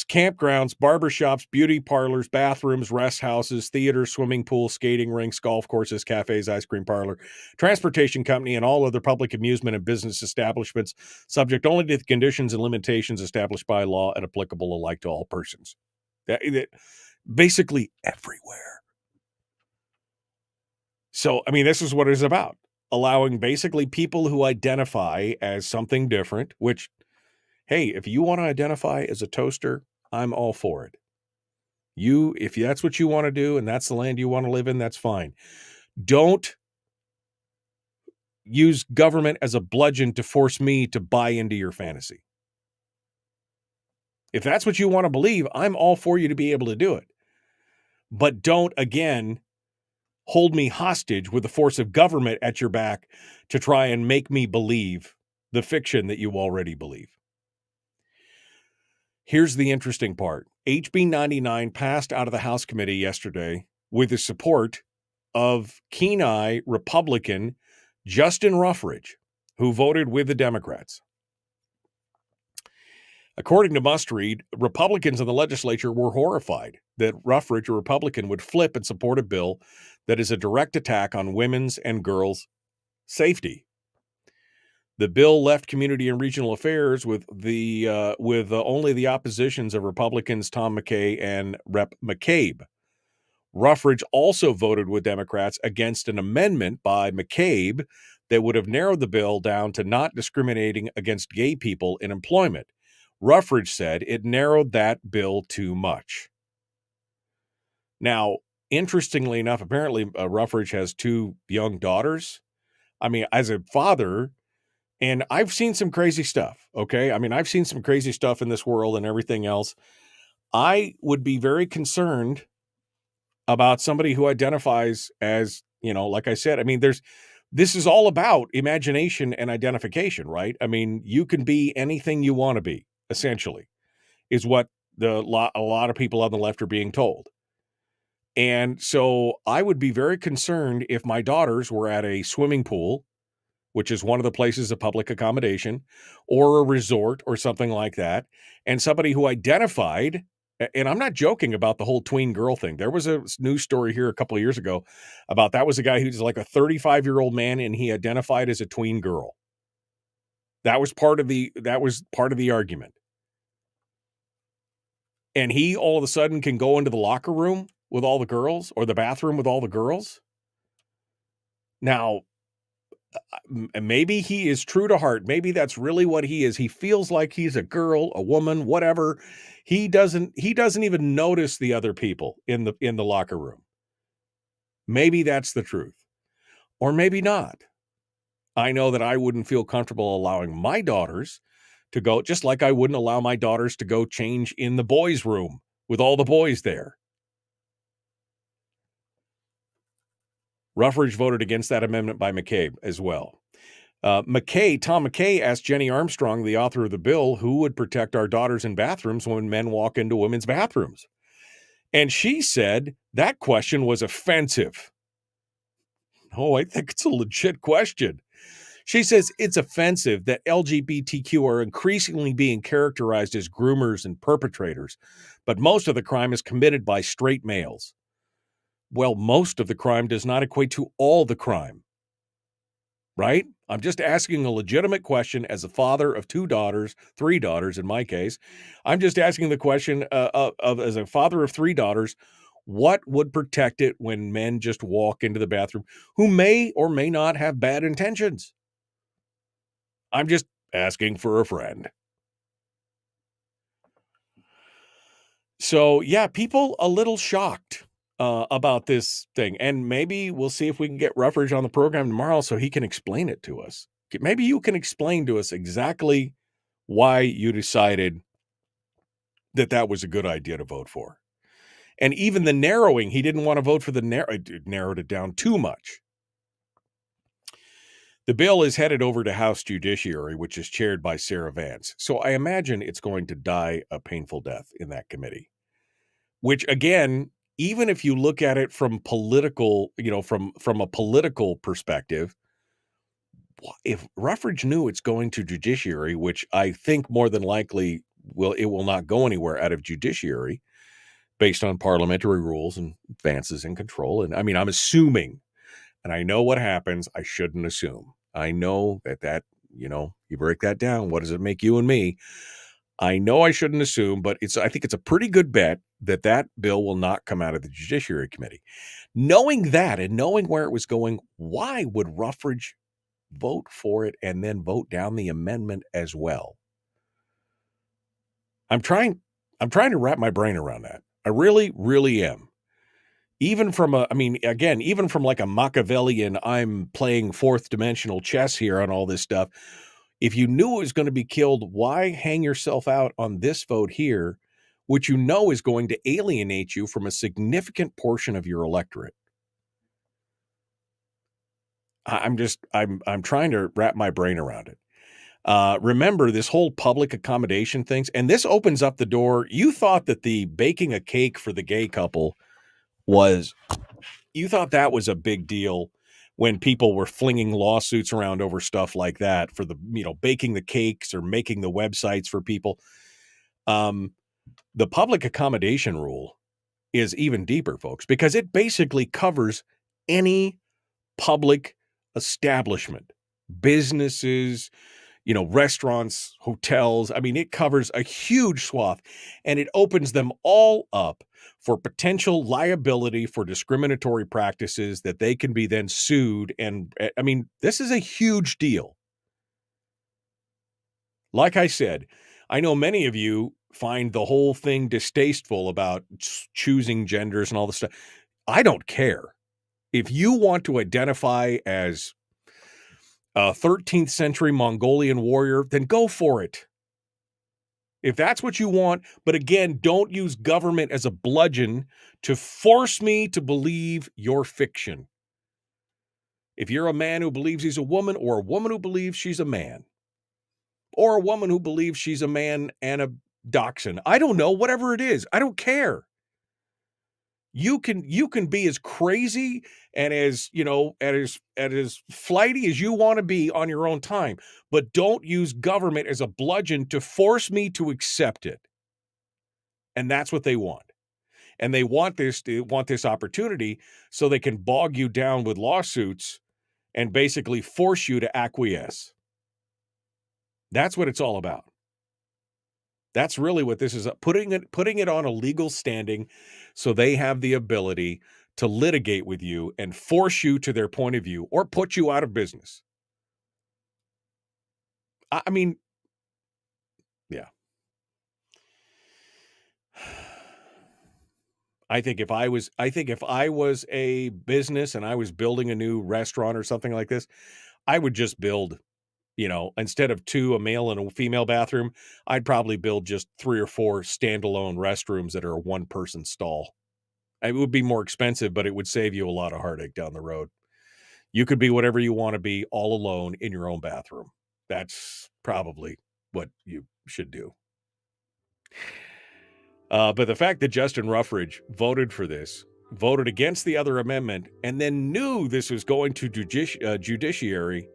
campgrounds, barbershops, beauty parlors, bathrooms, rest houses, theaters, swimming pools, skating rinks, golf courses, cafes, ice cream parlor, transportation company, and all other public amusement and business establishments, subject only to the conditions and limitations established by law and applicable alike to all persons. That basically everywhere. So, I mean, this is what it's about. Allowing basically people who identify as something different, which, hey, if you want to identify as a toaster, I'm all for it. If that's what you want to do and that's the land you want to live in, that's fine. Don't use government as a bludgeon to force me to buy into your fantasy. If that's what you want to believe, I'm all for you to be able to do it. But don't, again, hold me hostage with the force of government at your back to try and make me believe the fiction that you already believe. Here's the interesting part. HB 99 passed out of the House committee yesterday with the support of keen-eye Republican Justin Ruffridge, who voted with the Democrats. According to Must Read, Republicans in the legislature were horrified that Ruffridge, a Republican, would flip and support a bill that is a direct attack on women's and girls' safety. The bill left Community and Regional Affairs with only the oppositions of Republicans Tom McKay and Rep. McCabe. Ruffridge also voted with Democrats against an amendment by McCabe that would have narrowed the bill down to not discriminating against gay people in employment. Ruffridge said it narrowed that bill too much. Now, interestingly enough, apparently Ruffridge has 2 young daughters. I mean, as a father, and I've seen some crazy stuff, okay? I mean, I've seen some crazy stuff in this world and everything else. I would be very concerned about somebody who identifies as, like I said, I mean, this is all about imagination and identification, right? I mean, you can be anything you want to be, essentially, is what a lot of people on the left are being told. And so I would be very concerned if my daughters were at a swimming pool, which is one of the places of public accommodation, or a resort or something like that, and somebody who identified, and I'm not joking about the whole tween girl thing. There was a news story here a couple of years ago about that was a guy who's like a 35-year-old man, and he identified as a tween girl. That was part of the argument. And he all of a sudden can go into the locker room with all the girls or the bathroom with all the girls. Now, maybe he is true to heart. Maybe that's really what he is. He feels like he's a girl, a woman, whatever. He doesn't even notice the other people in the locker room. Maybe that's the truth. Or maybe not. I know that I wouldn't feel comfortable allowing my daughters to go, just like I wouldn't allow my daughters to go change in the boys' room with all the boys there. Ruffridge voted against that amendment by McCabe as well. Tom McKay asked Jenny Armstrong, the author of the bill, who would protect our daughters in bathrooms when men walk into women's bathrooms. And she said that question was offensive. Oh, I think it's a legit question. She says it's offensive that LGBTQ are increasingly being characterized as groomers and perpetrators, but most of the crime is committed by straight males. Well, most of the crime does not equate to all the crime, right? I'm just asking a legitimate question as a father of 3 daughters in my case. I'm just asking the question as a father of 3 daughters, What would protect it when men just walk into the bathroom who may or may not have bad intentions? I'm just asking for a friend. So, yeah, people a little shocked about this thing. And maybe we'll see if we can get Ruffridge on the program tomorrow so he can explain it to us. Maybe you can explain to us exactly why you decided that that was a good idea to vote for. And even the narrowing, he didn't want to vote for the narrowed it down too much. The bill is headed over to House Judiciary, which is chaired by Sarah Vance. So I imagine it's going to die a painful death in that committee. Which, again, even if you look at it from political, from a political perspective, if Ruffridge knew it's going to Judiciary, which I think more than likely it will not go anywhere out of Judiciary based on parliamentary rules and Vance is in control. And I mean, I'm assuming, and I know what happens. I shouldn't assume. I know that, you break that down. What does it make you and me? I know I shouldn't assume, but I think it's a pretty good bet that bill will not come out of the Judiciary Committee. Knowing that and knowing where it was going, why would Ruffridge vote for it and then vote down the amendment as well? I'm trying to wrap my brain around that. I really, really am. Even from like a Machiavellian, I'm playing fourth dimensional chess here on all this stuff. If you knew it was going to be killed, why hang yourself out on this vote here, which is going to alienate you from a significant portion of your electorate? I'm trying to wrap my brain around it. Remember this whole public accommodation things, and this opens up the door. You thought that the baking a cake for the gay couple you thought that was a big deal when people were flinging lawsuits around over stuff like that for the, baking the cakes or making the websites for people. The public accommodation rule is even deeper, folks, because it basically covers any public establishment, businesses, restaurants, hotels. I mean, it covers a huge swath, and it opens them all up for potential liability for discriminatory practices that they can be then sued. And I mean, this is a huge deal. Like I said, I know many of you find the whole thing distasteful about choosing genders and all this stuff. I don't care. If you want to identify as a 13th century Mongolian warrior, then go for it. If that's what you want, but again, don't use government as a bludgeon to force me to believe your fiction. If you're a man who believes he's a woman, or a woman who believes she's a man, or a woman who believes she's a man and a dachshund, I don't know, whatever it is, I don't care. You can be as crazy and as, as flighty as you want to be on your own time, but don't use government as a bludgeon to force me to accept it. And that's what they want. And they want this opportunity so they can bog you down with lawsuits and basically force you to acquiesce. That's what it's all about. That's really what this is, putting it on a legal standing so they have the ability to litigate with you and force you to their point of view or put you out of business. I mean, yeah. I think if I was a business and I was building a new restaurant or something like this, I would just build, instead of two, a male and a female bathroom, I'd probably build just 3 or 4 standalone restrooms that are a one-person stall. It would be more expensive, but it would save you a lot of heartache down the road. You could be whatever you want to be all alone in your own bathroom. That's probably what you should do. But the fact that Justin Ruffridge voted against the other amendment, and then knew this was going to judiciary,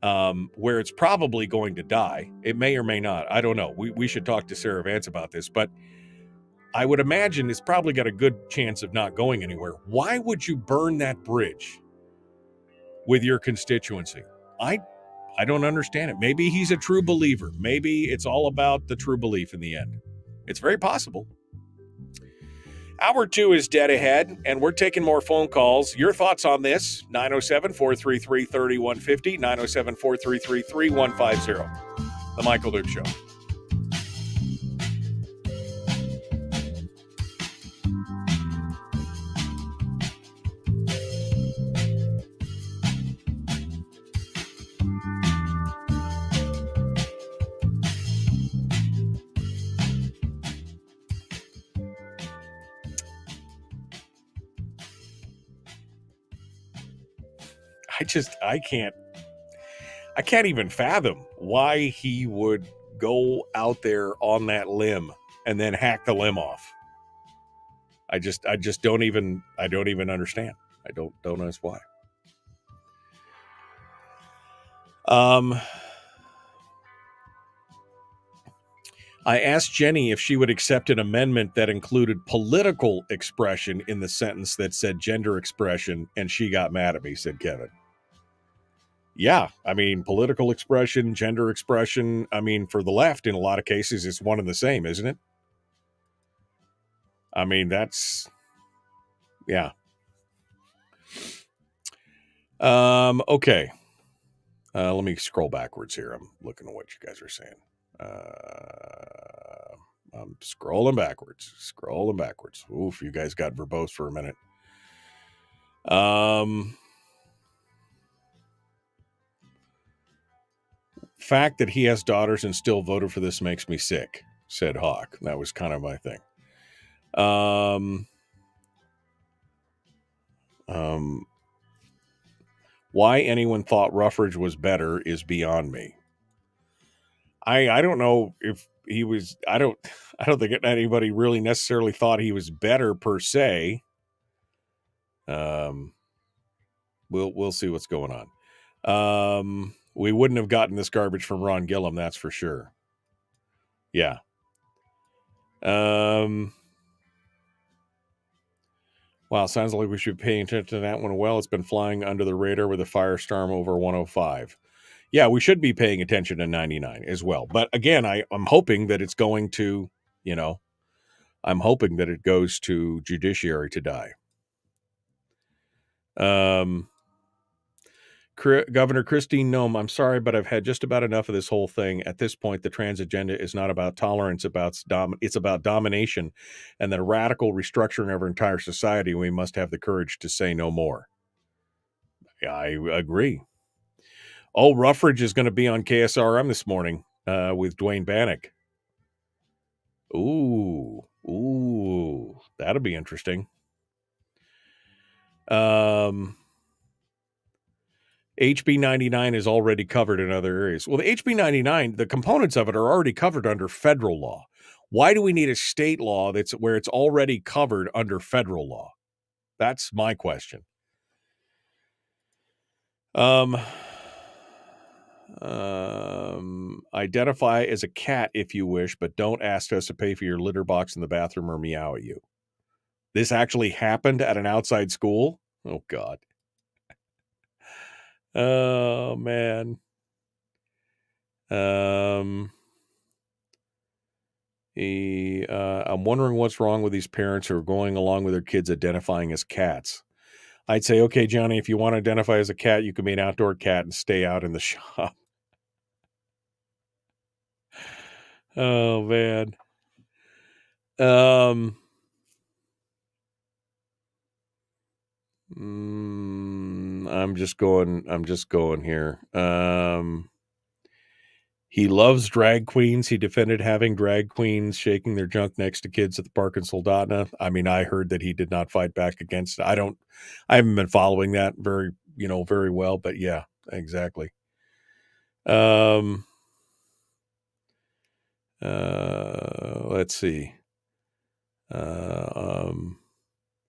where it's probably going to die. It may or may not. I don't know. We should talk to Sarah Vance about this, but I would imagine it's probably got a good chance of not going anywhere. Why would you burn that bridge with your constituency? I don't understand it. Maybe he's a true believer. Maybe it's all about the true belief in the end. It's very possible. Hour 2 is dead ahead, and we're taking more phone calls. Your thoughts on this? 907-433-3150, 907-433-3150. The Michael Duke Show. I can't even fathom why he would go out there on that limb and then hack the limb off. I just don't even understand. I don't know why. I asked Jenny if she would accept an amendment that included political expression in the sentence that said gender expression, and she got mad at me, said Kevin. Yeah, I mean, political expression, gender expression, I mean, for the left, in a lot of cases, it's one and the same, isn't it? I mean, that's, yeah. Okay. Let me scroll backwards here. I'm looking at what you guys are saying. I'm scrolling backwards. Oof, you guys got verbose for a minute. Fact that he has daughters and still voted for this makes me sick, said Hawk. That was kind of my thing. Why anyone thought Ruffridge was better is beyond me. I don't know if he was. I don't think anybody really necessarily thought he was better per se. We'll see what's going on. We wouldn't have gotten this garbage from Ron Gillum, that's for sure. Yeah. Wow, sounds like we should be paying attention to that one. Well, it's been flying under the radar with a firestorm over 105. Yeah, we should be paying attention to 99 as well. But again, I'm hoping that it's going to, I'm hoping that it goes to judiciary to die. Governor Christine Noem, I'm sorry, but I've had just about enough of this whole thing. At this point, the trans agenda is not about tolerance, it's about domination and the radical restructuring of our entire society. We must have the courage to say no more. I agree. Oh, Ruffridge is going to be on KSRM this morning with Dwayne Bannock. Ooh, that'll be interesting. HB 99 is already covered in other areas. Well, the HB 99, the components of it are already covered under federal law. Why do we need a state law that's where it's already covered under federal law? That's my question. Identify as a cat if you wish, but don't ask us to pay for your litter box in the bathroom or meow at you. This actually happened at an outside school? Oh, God. Oh, man. I'm wondering what's wrong with these parents who are going along with their kids identifying as cats. I'd say, okay, Johnny, if you want to identify as a cat, you can be an outdoor cat and stay out in the shop. Oh, man. I'm just going here. He loves drag queens. He defended having drag queens shaking their junk next to kids at the park in Soldotna. I mean, I heard that he did not fight back against it. I haven't been following that very well, but yeah, exactly. Let's see.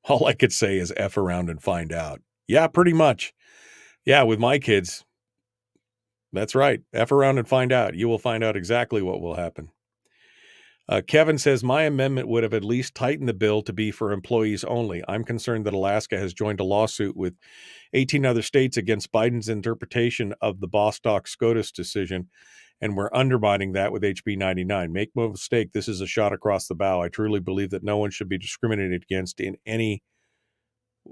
All I could say is F around and find out. Yeah, pretty much. Yeah, with my kids. That's right. F around and find out. You will find out exactly what will happen. Kevin says, my amendment would have at least tightened the bill to be for employees only. I'm concerned that Alaska has joined a lawsuit with 18 other states against Biden's interpretation of the Bostock SCOTUS decision and we're undermining that with HB 99. Make no mistake, this is a shot across the bow. I truly believe that no one should be discriminated against in any,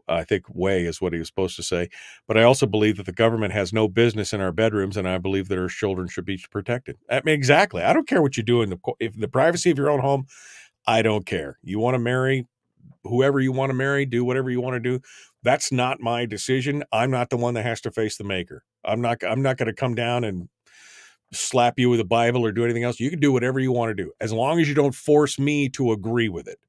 I think, way is what he was supposed to say. But I also believe that the government has no business in our bedrooms, and I believe that our children should be protected. I mean, exactly. I don't care what you do in the privacy of your own home. I don't care. You want to marry whoever you want to marry, do whatever you want to do. That's not my decision. I'm not the one that has to face the maker. I'm not going to come down and slap you with a Bible or do anything else. You can do whatever you want to do, as long as you don't force me to agree with it,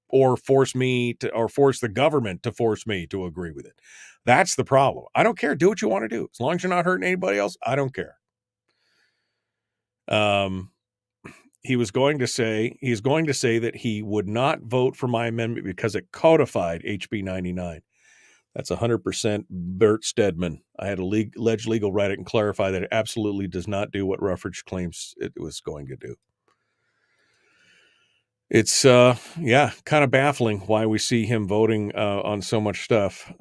or force the government to force me to agree with it. That's the problem. I don't care. Do what you want to do. As long as you're not hurting anybody else, I don't care. He's going to say that he would not vote for my amendment because it codified HB 99. That's 100% Bert Stedman. I had alleged legal write it and clarify that it absolutely does not do what Ruffridge claims it was going to do. It's, kind of baffling why we see him voting on so much stuff.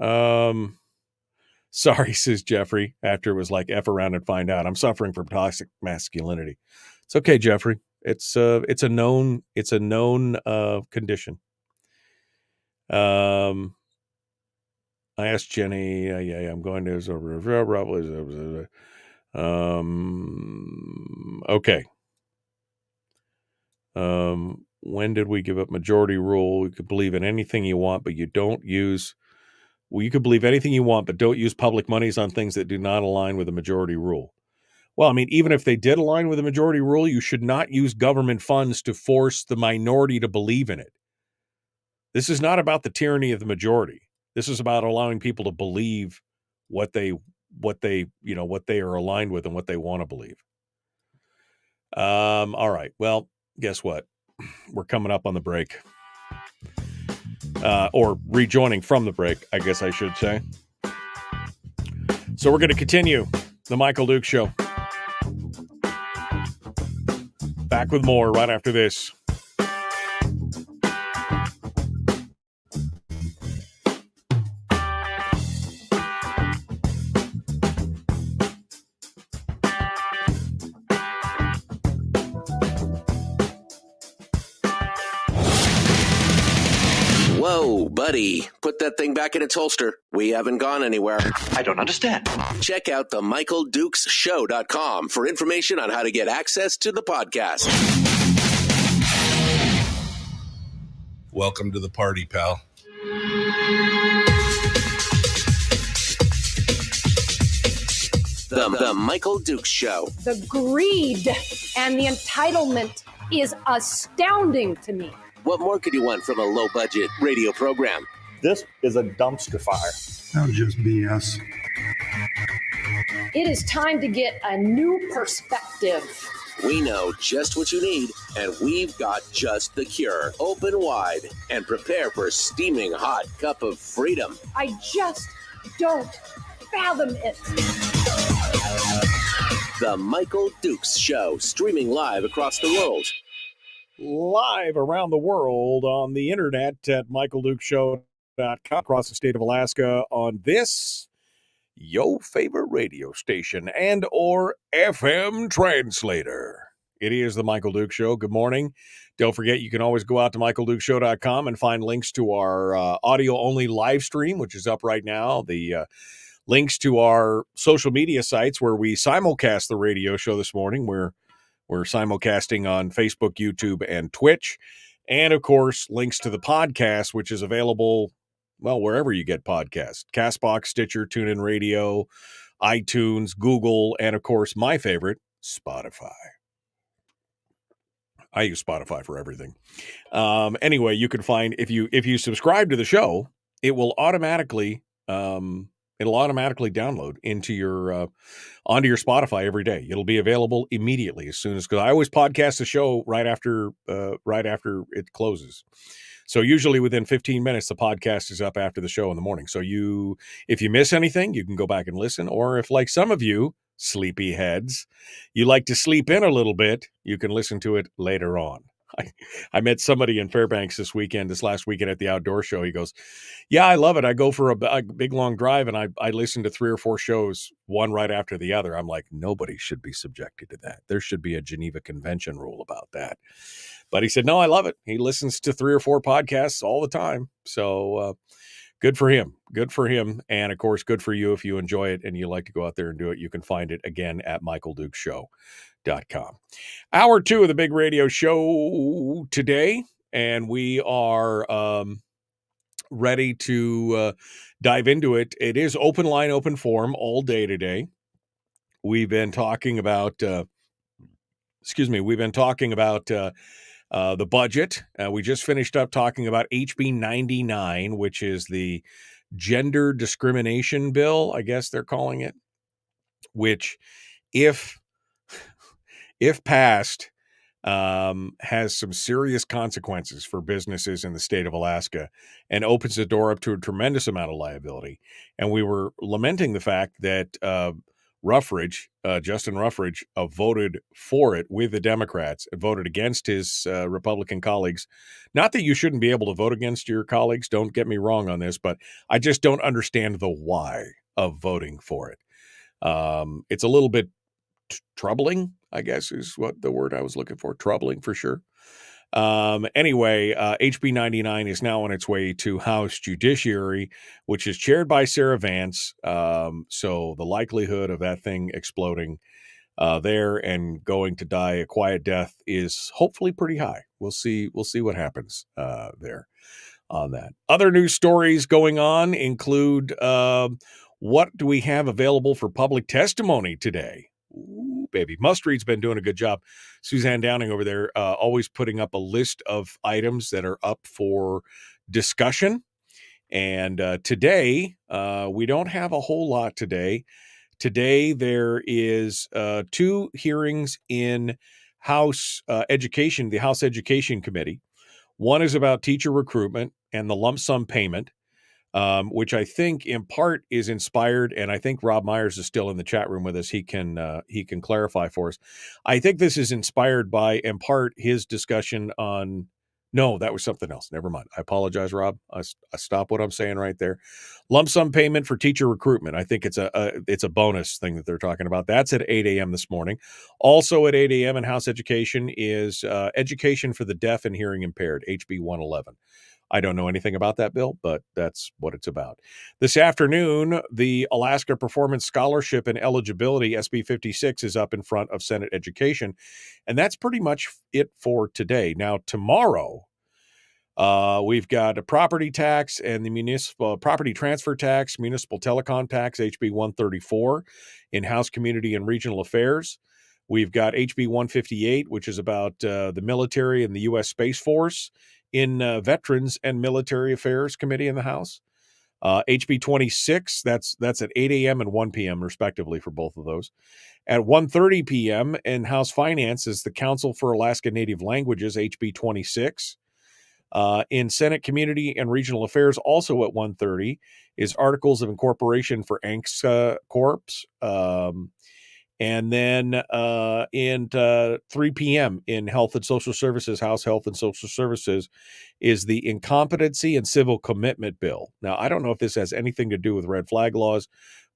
Sorry, says Jeffrey, after it was like F around and find out. I'm suffering from toxic masculinity. It's okay, Jeffrey. It's a known condition. I asked Jenny, I'm going to, okay. When did we give up majority rule? You could believe in anything you want, but you could believe anything you want, but don't use public monies on things that do not align with the majority rule. Well, I mean, even if they did align with the majority rule, you should not use government funds to force the minority to believe in it. This is not about the tyranny of the majority. This is about allowing people to believe what they are aligned with and what they want to believe. All right. Well, guess what? We're coming up on the break. Or rejoining from the break, I guess I should say. So we're going to continue the Michael Duke Show. Back with more right after this. Whoa, buddy. Put that thing back in its holster. We haven't gone anywhere. I don't understand. Check out the MichaelDukesShow.com for information on how to get access to the podcast. Welcome to the party, pal. The Michael Dukes Show. The greed and the entitlement is astounding to me. What more could you want from a low-budget radio program? This is a dumpster fire. That's just BS. It is time to get a new perspective. We know just what you need, and we've got just the cure. Open wide and prepare for a steaming hot cup of freedom. I just don't fathom it. The Michael Dukes Show, streaming live across the world. Live around the world on the internet at michaeldukeshow.com, across the state of Alaska, on this, your favorite radio station and or FM translator. It is the Michael Duke Show. Good morning. Don't forget, you can always go out to michaeldukeshow.com and find links to our audio-only live stream, which is up right now. The links to our social media sites where we simulcast the radio show this morning. We're simulcasting on Facebook, YouTube, and Twitch. And, of course, links to the podcast, which is available, well, wherever you get podcasts. CastBox, Stitcher, TuneIn Radio, iTunes, Google, and, of course, my favorite, Spotify. I use Spotify for everything. Anyway, you can find, if you subscribe to the show, it will automatically download into your onto your Spotify every day. It'll be available immediately as soon as, because I always podcast the show right after it closes. So usually within 15 minutes, the podcast is up after the show in the morning. So if you miss anything, you can go back and listen. Or if, like some of you sleepy heads, you like to sleep in a little bit, you can listen to it later on. I met somebody in Fairbanks this last weekend at the outdoor show. He goes, yeah, I love it. I go for a big, long drive, and I listen to 3 or 4 shows, one right after the other. I'm like, nobody should be subjected to that. There should be a Geneva Convention rule about that. But he said, no, I love it. He listens to 3 or 4 podcasts all the time. So good for him. Good for him. And, of course, good for you if you enjoy it and you like to go out there and do it. You can find it, again, at michaeldukeshow.com. Hour 2 of the big radio show today, and we are ready to dive into it. It is open line, open forum all day today. We've been talking about, the budget. We just finished up talking about HB 99, which is the gender discrimination bill, I guess they're calling it, which if passed, has some serious consequences for businesses in the state of Alaska and opens the door up to a tremendous amount of liability. And we were lamenting the fact that Justin Ruffridge, voted for it with the Democrats and voted against his Republican colleagues. Not that you shouldn't be able to vote against your colleagues, don't get me wrong on this, but I just don't understand the why of voting for it. It's a little bit troubling, I guess is what the word I was looking for. Troubling for sure. Anyway, HB 99 is now on its way to House Judiciary, which is chaired by Sarah Vance. So the likelihood of that thing exploding there and going to die a quiet death is hopefully pretty high. We'll see what happens there on that. Other news stories going on include what do we have available for public testimony today? Ooh, baby. Mustread's been doing a good job. Suzanne Downing over there, always putting up a list of items that are up for discussion. And today, we don't have a whole lot today. Today, there is 2 hearings in House Education, the House Education Committee. One is about teacher recruitment and the lump sum payment, which I think in part is inspired, and I think Rob Myers is still in the chat room with us. He can clarify for us. I think this is inspired by, in part, his discussion on. No, that was something else. Never mind. I apologize, Rob. I stop what I'm saying right there. Lump sum payment for teacher recruitment. I think it's a bonus thing that they're talking about. That's at 8 a.m. this morning. Also at 8 a.m. in House Education is Education for the Deaf and Hearing Impaired, HB 111. I don't know anything about that bill, but that's what it's about. This afternoon, the Alaska Performance Scholarship and Eligibility, SB 56, is up in front of Senate Education. And that's pretty much it for today. Now, tomorrow, we've got a property tax and the municipal property transfer tax, municipal telecom tax, HB 134 in House Community and Regional Affairs. We've got HB 158, which is about the military and the U.S. Space Force in Veterans and Military Affairs Committee in the House. HB 26, that's at 8 a.m. and 1 p.m. respectively for both of those. At 1:30 p.m. in House Finance is the Council for Alaska Native Languages, HB 26. In Senate Community and Regional Affairs, also at 1:30, is Articles of Incorporation for ANCSA Corps. And then in 3 p.m. in Health and Social Services, House Health and Social Services, is the Incompetency and Civil Commitment Bill. Now, I don't know if this has anything to do with red flag laws,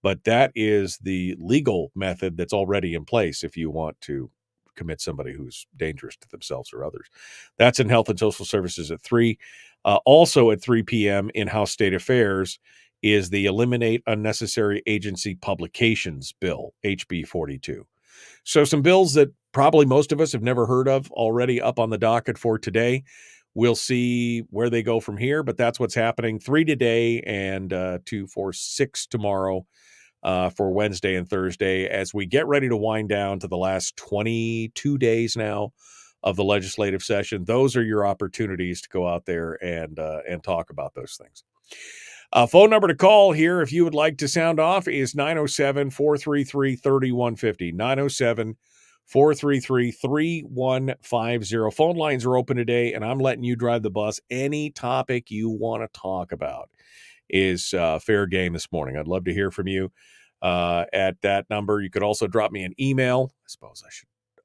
but that is the legal method that's already in place if you want to commit somebody who's dangerous to themselves or others. That's in Health and Social Services at 3. Also at 3 p.m. in House State Affairs is the Eliminate Unnecessary Agency Publications Bill, HB 42. So some bills that probably most of us have never heard of already up on the docket for today. We'll see where they go from here, but that's what's happening. 3 today and 2, 4, 6 tomorrow for Wednesday and Thursday as we get ready to wind down to the last 22 days now of the legislative session. Those are your opportunities to go out there and talk about those things. Phone number to call here if you would like to sound off is 907-433-3150. 907-433-3150. Phone lines are open today, and I'm letting you drive the bus. Any topic you want to talk about is fair game this morning. I'd love to hear from you at that number. You could also drop me an email. I suppose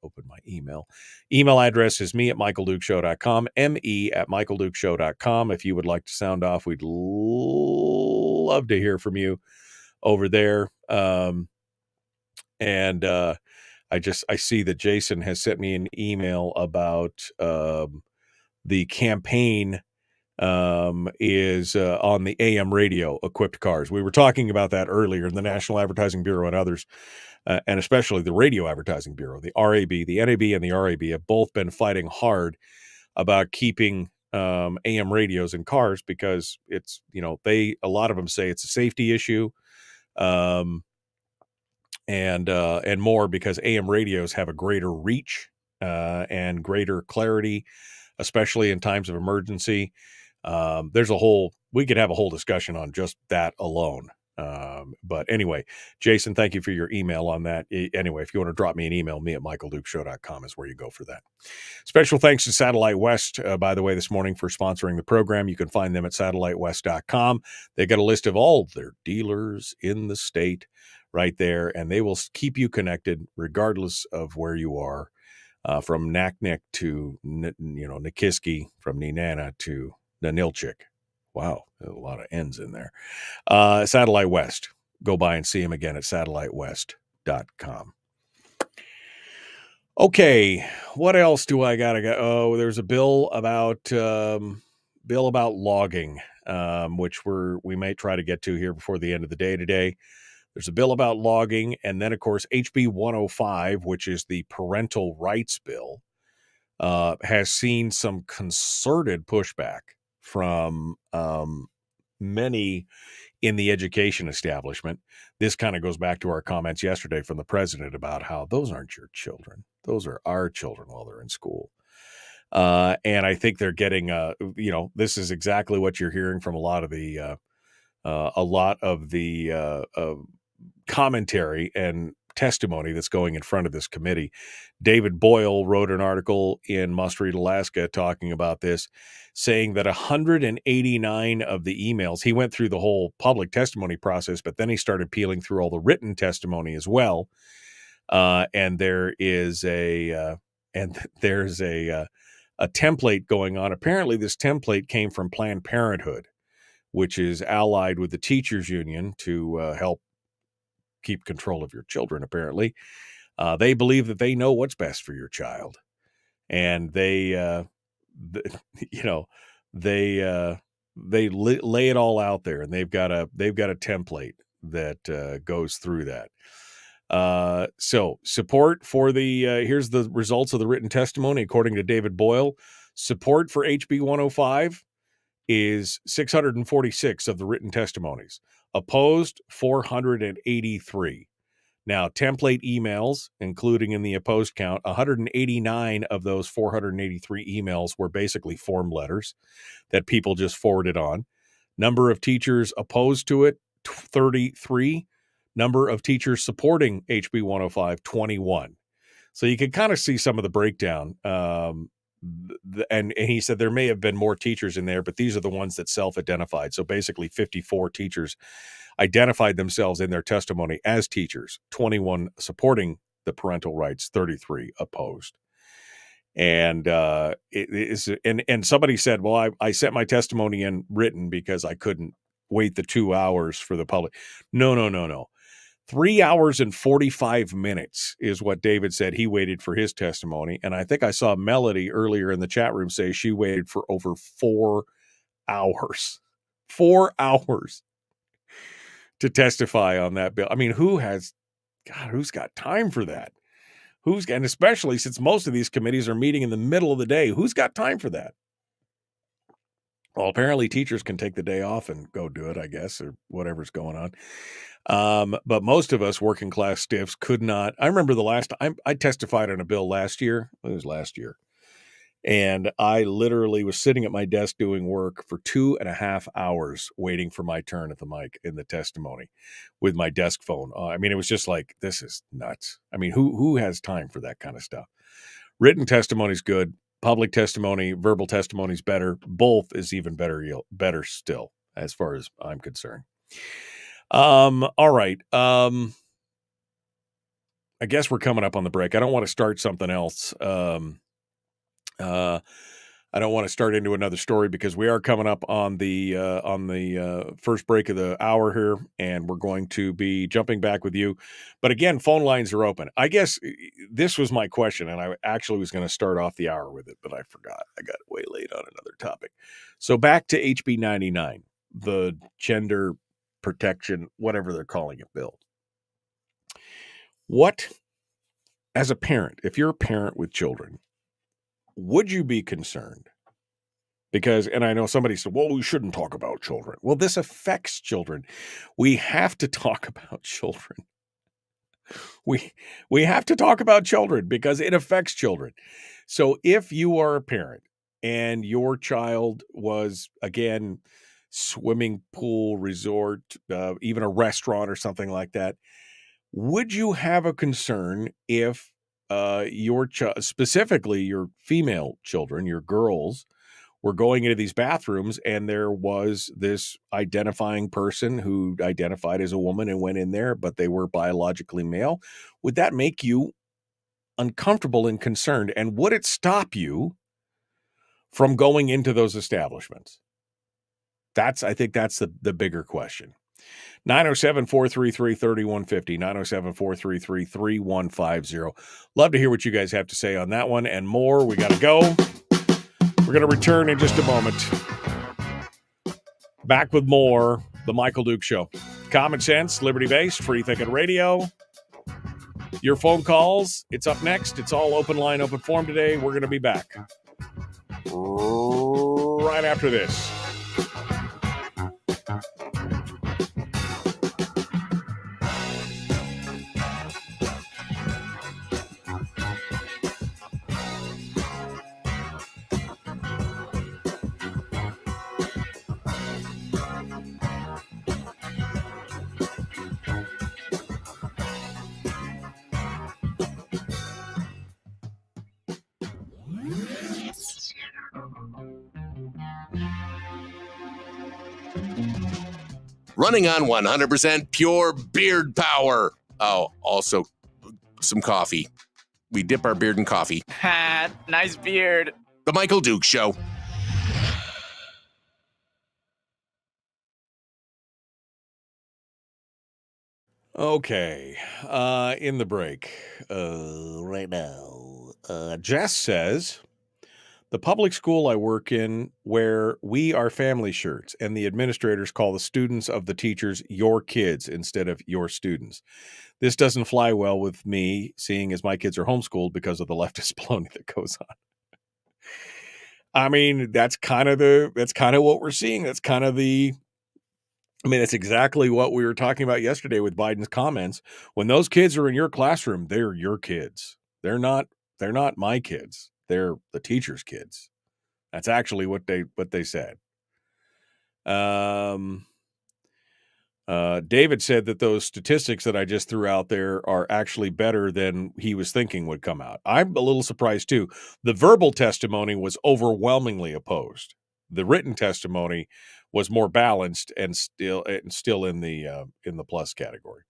open my email. Email address is me@michaeldukeshow.com, me@michaeldukeshow.com. If you would like to sound off, we'd love to hear from you over there. I see that Jason has sent me an email about the campaign is on the AM radio equipped cars. We were talking about that earlier in the National Advertising Bureau and others, and especially the Radio Advertising Bureau, the RAB, the NAB and the RAB have both been fighting hard about keeping AM radios in cars because it's, a lot of them say it's a safety issue. And more because AM radios have a greater reach and greater clarity, especially in times of emergency. We could have a whole discussion on just that alone. But anyway, Jason, thank you for your email on that. Anyway, if you want to drop me an email, me@michaeldukeshow.com is where you go for that. Special thanks to Satellite West, by the way, this morning for sponsoring the program. You can find them at satellitewest.com. They got a list of all their dealers in the state right there, and they will keep you connected regardless of where you are, from Naknek to, Nikiski, from Nenana to Nanilchik. Wow, a lot of N's in there. Satellite West. Go by and see him again at satellitewest.com. Okay, what else do I gotta go? Oh, there's a bill about logging, which we may try to get to here before the end of the day today. There's a bill about logging, and then, of course, HB 105, which is the parental rights bill, has seen some concerted pushback from many in the education establishment. This kind of goes back to our comments yesterday from the president about how those aren't your children. Those are our children while they're in school. And I think they're getting, this is exactly what you're hearing from a lot of the commentary and testimony that's going in front of this committee. David Boyle wrote an article in Must Read Alaska talking about this, saying that 189 of the emails, he went through the whole public testimony process, but then he started peeling through all the written testimony as well. And there's a template going on. Apparently this template came from Planned Parenthood, which is allied with the teachers union to help keep control of your children. Apparently, they believe that they know what's best for your child, and they lay it all out there, and they've got a template that goes through that. So support for the here's the results of the written testimony. According to David Boyle, support for HB 105 is 646 of the written testimonies. Opposed, 483. Now, template emails, including in the opposed count, 189 of those 483 emails were basically form letters that people just forwarded on. Number of teachers opposed to it, 33. Number of teachers supporting HB 105, 21. So you can kind of see some of the breakdown. And he said there may have been more teachers in there, but these are the ones that self-identified. So basically 54 teachers identified themselves in their testimony as teachers, 21 supporting the parental rights, 33 opposed. And and somebody said, well, I sent my testimony in written because I couldn't wait the 2 hours for the public. No. 3 hours and 45 minutes is what David said he waited for his testimony. And I think I saw Melody earlier in the chat room say she waited for over 4 hours. 4 hours to testify on that bill. I mean, who's got time for that? And especially since most of these committees are meeting in the middle of the day, who's got time for that? Well, apparently teachers can take the day off and go do it, I guess, or whatever's going on. But most of us working class stiffs could not. I remember the last time I testified on a bill last year. It was last year. And I literally was sitting at my desk doing work for 2.5 hours waiting for my turn at the mic in the testimony with my desk phone. I mean, it was just like, this is nuts. I mean, who has time for that kind of stuff? Written testimony is good. Public testimony, verbal testimony is better. Both is even better still, as far as I'm concerned. All right. I guess we're coming up on the break. I don't want to start something else. I don't want to start into another story because we are coming up on the first break of the hour here, and we're going to be jumping back with you. But again, phone lines are open. I guess this was my question, and I actually was going to start off the hour with it, but I forgot. I got way late on another topic. So back to HB 99, the gender protection, whatever they're calling it, bill. What, as a parent, if you're a parent with children, would you be concerned? Because, and I know somebody said, well, we shouldn't talk about children. Well, this affects children. We have to talk about children. We have to talk about children because it affects children. So if you are a parent and your child was, again, swimming pool, resort, even a restaurant or something like that, would you have a concern if your specifically your female children, your girls, were going into these bathrooms and there was this identifying person who identified as a woman and went in there, but they were biologically male? Would that make you uncomfortable and concerned? And would it stop you from going into those establishments? I think that's the bigger question. 907-433-3150, 907-433-3150. Love to hear what you guys have to say on that one and more. We got to go. We're going to return in just a moment. Back with more, The Michael Duke Show. Common sense, liberty-based, free thinking radio. Your phone calls, it's up next. It's all open line, open form today. We're going to be back right after this. Running on 100% pure beard power. Oh, also some coffee. We dip our beard in coffee. Ha, nice beard. The Michael Duke Show. Okay, in the break right now, Jess says, the public school I work in wear "We Are Family" shirts, and the administrators call the students of the teachers your kids instead of your students. This doesn't fly well with me, seeing as my kids are homeschooled because of the leftist baloney that goes on. I mean, that's kind of what we're seeing. That's exactly what we were talking about yesterday with Biden's comments. When those kids are in your classroom, they're your kids. They're not my kids. They're the teacher's kids. That's actually what they said. David said that those statistics that I just threw out there are actually better than he was thinking would come out. I'm a little surprised too. The verbal testimony was overwhelmingly opposed. The written testimony was more balanced and still in the plus category.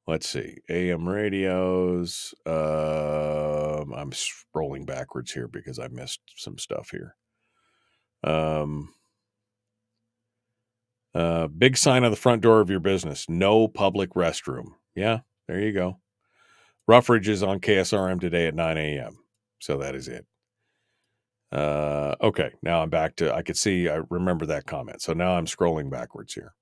Let's see. AM radios. I'm scrolling backwards here because I missed some stuff here. Big sign on the front door of your business. No public restroom. Yeah, there you go. Ruffridge is on KSRM today at 9 a.m. So that is it. Okay, now I'm back to, I remember that comment. So now I'm scrolling backwards here.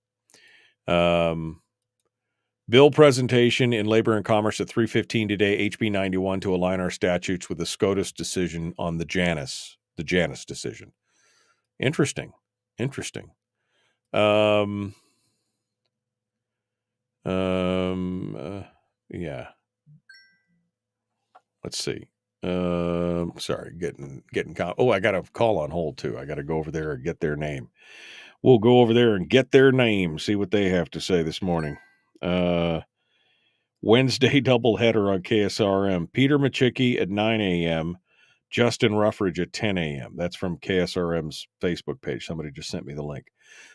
Bill presentation in Labor and Commerce at 3:15 today, HB 91, to align our statutes with the SCOTUS decision on the Janus decision. Interesting. Yeah. Let's see. Sorry, I got a call on hold too. I got to go over there and get their name. We'll go over there and get their name, see what they have to say this morning. Wednesday doubleheader on KSRM. Peter Machicki at 9 a.m., Justin Ruffridge at 10 a.m. That's from KSRM's Facebook page. Somebody just sent me the link.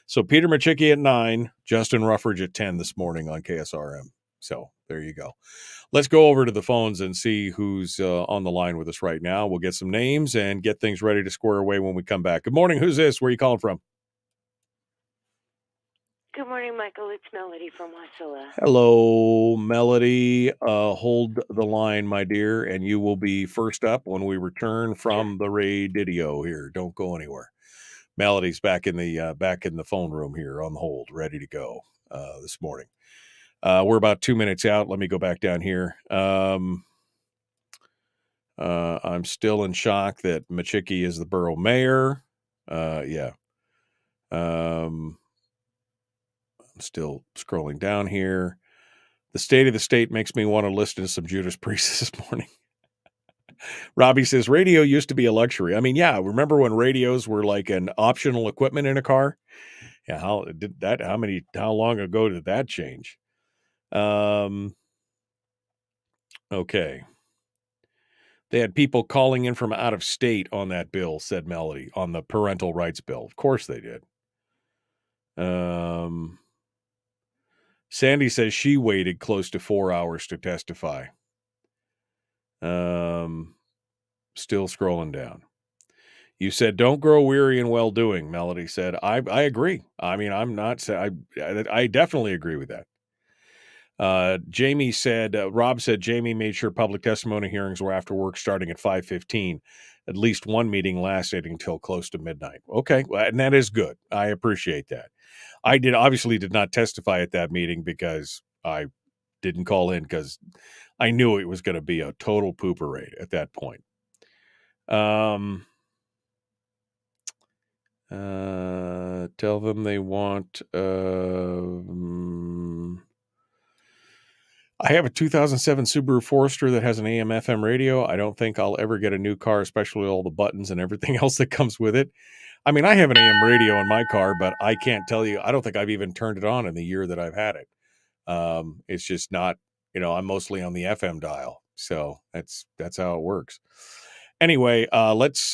So Peter Machicki at 9, Justin Ruffridge at 10 this morning on KSRM. So there you go. Let's go over to the phones and see who's on the line with us right now. We'll get some names and get things ready to square away when we come back. Good morning. Who's this? Where are you calling from? Good morning, Michael. It's Melody from Wasilla. Hello, Melody. Hold the line, my dear, and you will be first up when we return from the radio here. Don't go anywhere. Melody's back in the phone room here on the hold, ready to go this morning. We're about 2 minutes out. Let me go back down here. I'm still in shock that Machicki is the borough mayor. Yeah. I'm still scrolling down here. The state of the state makes me want to listen to some Judas Priest this morning. Robbie says radio used to be a luxury. I mean, yeah, remember when radios were like an optional equipment in a car? Yeah, how long ago did that change? Okay. They had people calling in from out of state on that bill, said Melody, on the parental rights bill. Of course they did. Sandy says she waited close to 4 hours to testify. Still scrolling down. You said, don't grow weary in well-doing, Melody said. I agree. I mean, I definitely agree with that. Jamie said, Rob said Jamie made sure public testimony hearings were after work starting at 5:15. At least one meeting lasted until close to midnight. Okay, well, and that is good. I appreciate that. I obviously did not testify at that meeting because I didn't call in because I knew it was going to be a total poo parade at that point. Tell them they want. I have a 2007 Subaru Forester that has an AM/FM radio. I don't think I'll ever get a new car, especially all the buttons and everything else that comes with it. I mean, I have an AM radio in my car, but I can't tell you. I don't think I've even turned it on in the year that I've had it. It's just not. I'm mostly on the FM dial, so that's how it works. Anyway, let's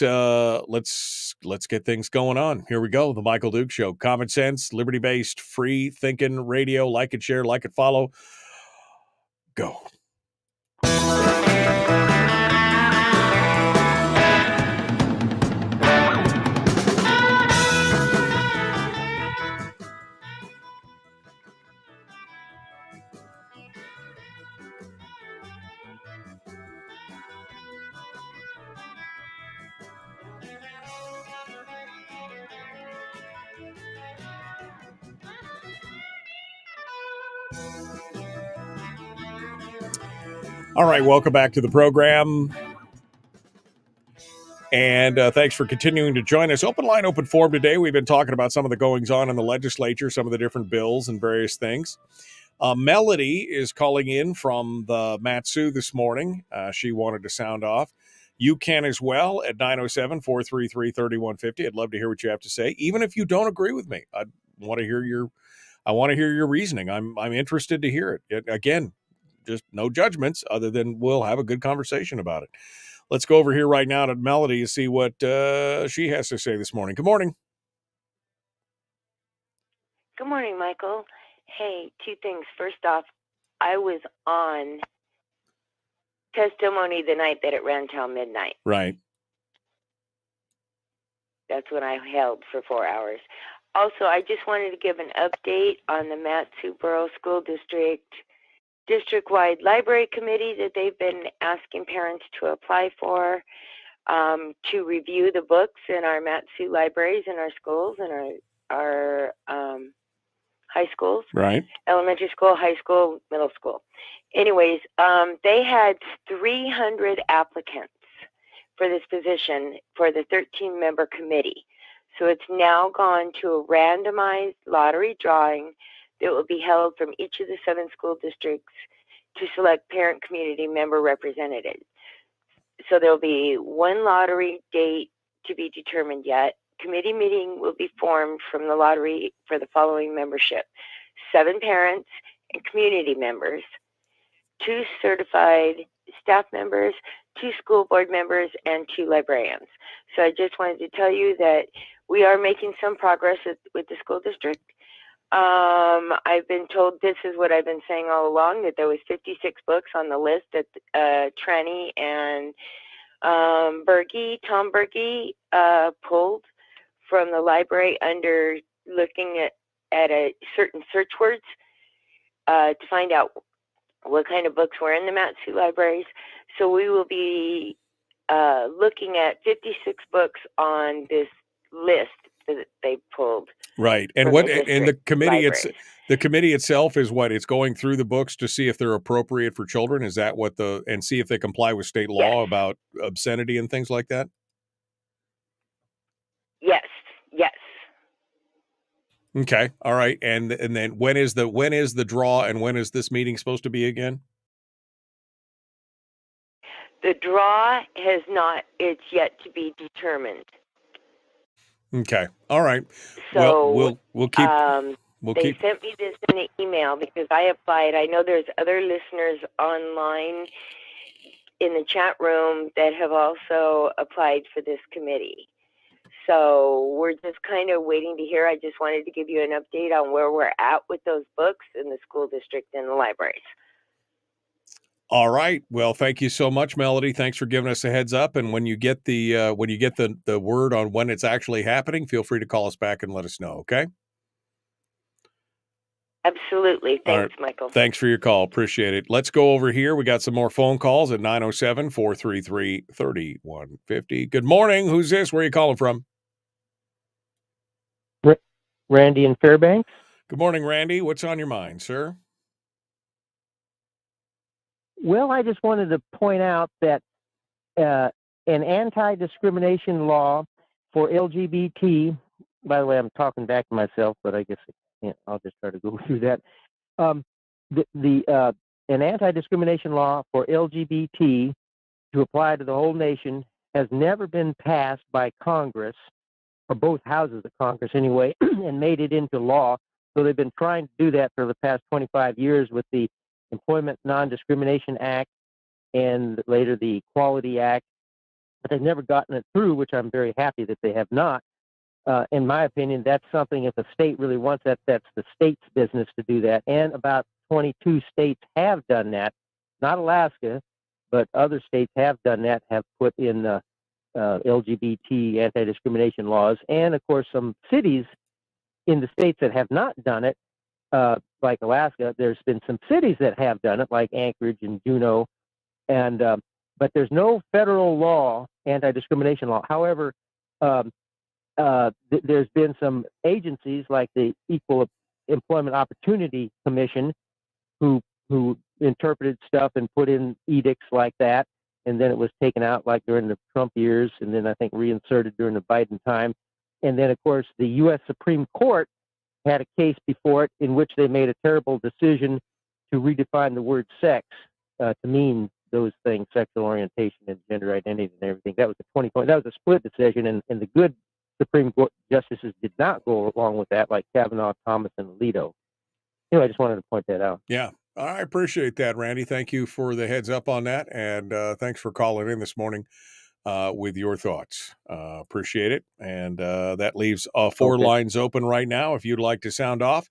get things going on. Here we go. The Michael Duke Show. Common sense, liberty-based, free thinking radio. Like it, share, like it, follow. Go. All right, welcome back to the program. And thanks for continuing to join us. Open line, open forum today. We've been talking about some of the goings on in the legislature, some of the different bills and various things. Melody is calling in from the Matsu this morning. She wanted to sound off. You can as well at 907-433-3150. I'd love to hear what you have to say, even if you don't agree with me. I want to hear your reasoning. I'm interested to hear it. Again, just no judgments other than we'll have a good conversation about it. Let's go over here right now to Melody to see what she has to say this morning. Good morning. Good morning, Michael. Hey, two things. First off, I was on testimony the night that it ran till midnight. Right. That's when I held for 4 hours. Also, I just wanted to give an update on the Matsu Borough School district-wide library committee that they've been asking parents to apply for, to review the books in our Matsu libraries in our schools and our high schools. Right. Elementary school, high school, middle school. Anyways, they had 300 applicants for this position for the 13-member committee. So it's now gone to a randomized lottery drawing that will be held from each of the 7 school districts to select parent community member representatives. So there'll be one lottery date to be determined yet. Committee meeting will be formed from the lottery for the following membership: 7 parents and community members, 2 certified staff members, 2 school board members, and 2 librarians. So I just wanted to tell you that we are making some progress with the school district. I've been told, this is what I've been saying all along, that there was 56 books on the list that Tranny and Tom Berge pulled from the library under looking at a certain search words to find out what kind of books were in the Matsu libraries. So we will be looking at 56 books on this list that they pulled. Right. And the committee itself is what? It's going through the books to see if they're appropriate for children. Is that and see if they comply with state law about obscenity and things like that? Yes. Okay. All right. And then when is the draw, and when is this meeting supposed to be again? The draw it's yet to be determined. Okay. All right. So well, we'll keep. They sent me this in an email because I applied. I know there's other listeners online in the chat room that have also applied for this committee. So we're just kind of waiting to hear. I just wanted to give you an update on where we're at with those books in the school district and the libraries. All right. Well, thank you so much, Melody. Thanks for giving us a heads up. And when you get the word on when it's actually happening, feel free to call us back and let us know. Okay. Absolutely. Thanks, Michael. Thanks for your call. Appreciate it. Let's go over here. We got some more phone calls at 907-433-3150. Good morning. Who's this? Where are you calling from? Randy in Fairbanks. Good morning, Randy. What's on your mind, sir? Well, I just wanted to point out that an anti-discrimination law for LGBT, by the way, I'm talking back to myself, but I guess I'll just try to go through that. An anti-discrimination law for LGBT to apply to the whole nation has never been passed by Congress, or both houses of Congress anyway, and made it into law. So they've been trying to do that for the past 25 years with the Employment Non-Discrimination Act and later the Equality Act, but they've never gotten it through, which I'm very happy that they have not. In my opinion, that's something, if a state really wants that, that's the state's business to do that. And about 22 states have done that, not Alaska, but other states have done that, have put in LGBT anti-discrimination laws. And of course, some cities in the states that have not done it, like Alaska, there's been some cities that have done it, like Anchorage and Juneau, and but there's no federal law, anti-discrimination law. However, there's been some agencies like the Equal Employment Opportunity Commission who interpreted stuff and put in edicts like that, and then it was taken out like during the Trump years, and then I think reinserted during the Biden time. And then, of course, the U.S. Supreme Court had a case before it in which they made a terrible decision to redefine the word sex to mean those things, sexual orientation and gender identity and everything. That was that was a split decision, and the good Supreme Court justices did not go along with that, like Kavanaugh, Thomas, and Alito. Anyway, I just wanted to point that out. Yeah, I appreciate that, Randy. Thank you for the heads up on that, and thanks for calling in this morning with your thoughts. Appreciate it. And that leaves 4 lines open right now. If you'd like to sound off,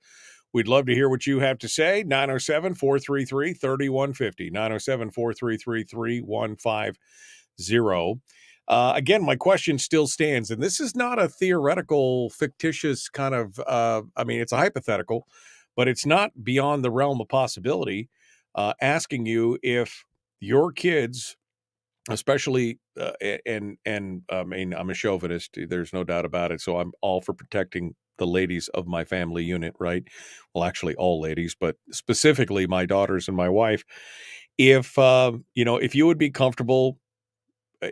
we'd love to hear what you have to say. 907-433-3150. 907-433-3150. Again, my question still stands, and this is not a theoretical, fictitious kind of, it's a hypothetical, but it's not beyond the realm of possibility, asking you if your kids, especially, I'm a chauvinist, there's no doubt about it, so I'm all for protecting the ladies of my family unit, right? Well, actually all ladies, but specifically my daughters and my wife. If you would be comfortable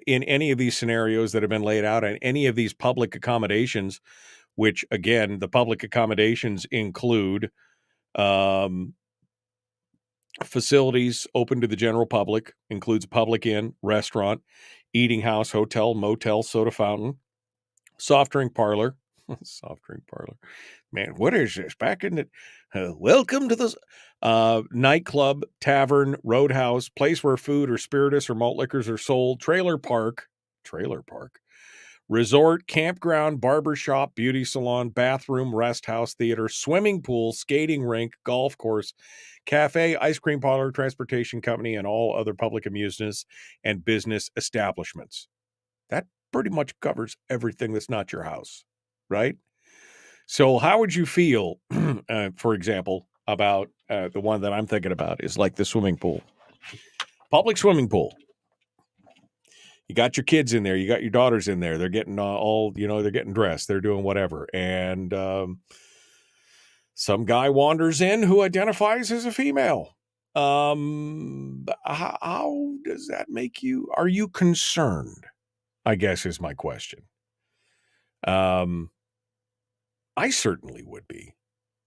in any of these scenarios that have been laid out and any of these public accommodations, which again, the public accommodations include facilities open to the general public, includes a public inn, restaurant, eating house, hotel, motel, soda fountain, soft drink parlor. Soft drink parlor. Man, what is this? Back in the welcome to the nightclub, tavern, roadhouse, place where food or spirituous or malt liquors are sold, trailer park, resort, campground, barbershop, beauty salon, bathroom, rest house, theater, swimming pool, skating rink, golf course, cafe, ice cream parlor, transportation company, and all other public amusements and business establishments. That pretty much covers everything that's not your house, right? So how would you feel, for example, about the one that I'm thinking about is like the swimming pool, public swimming pool. You got your kids in there, you got your daughters in there. They're getting they're getting dressed, they're doing whatever, and some guy wanders in who identifies as a female. How does that make you? Are you concerned? I guess is my question. I certainly would be.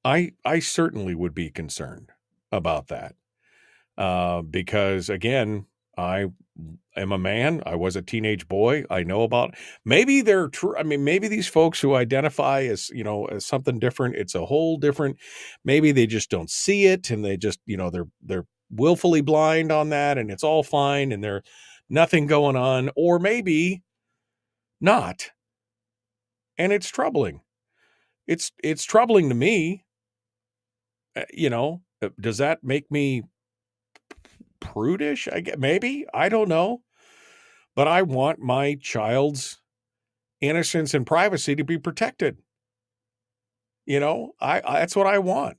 I certainly would be concerned about that. Because again, I am a man. I was a teenage boy. I know about maybe they're true. I mean, maybe these folks who identify as, as something different, it's a whole different, maybe they just don't see it and they just, they're willfully blind on that and it's all fine and there's nothing going on, or maybe not. And it's troubling. It's troubling to me. Does that make me prudish? Maybe, I don't know, but I want my child's innocence and privacy to be protected. I that's what I want.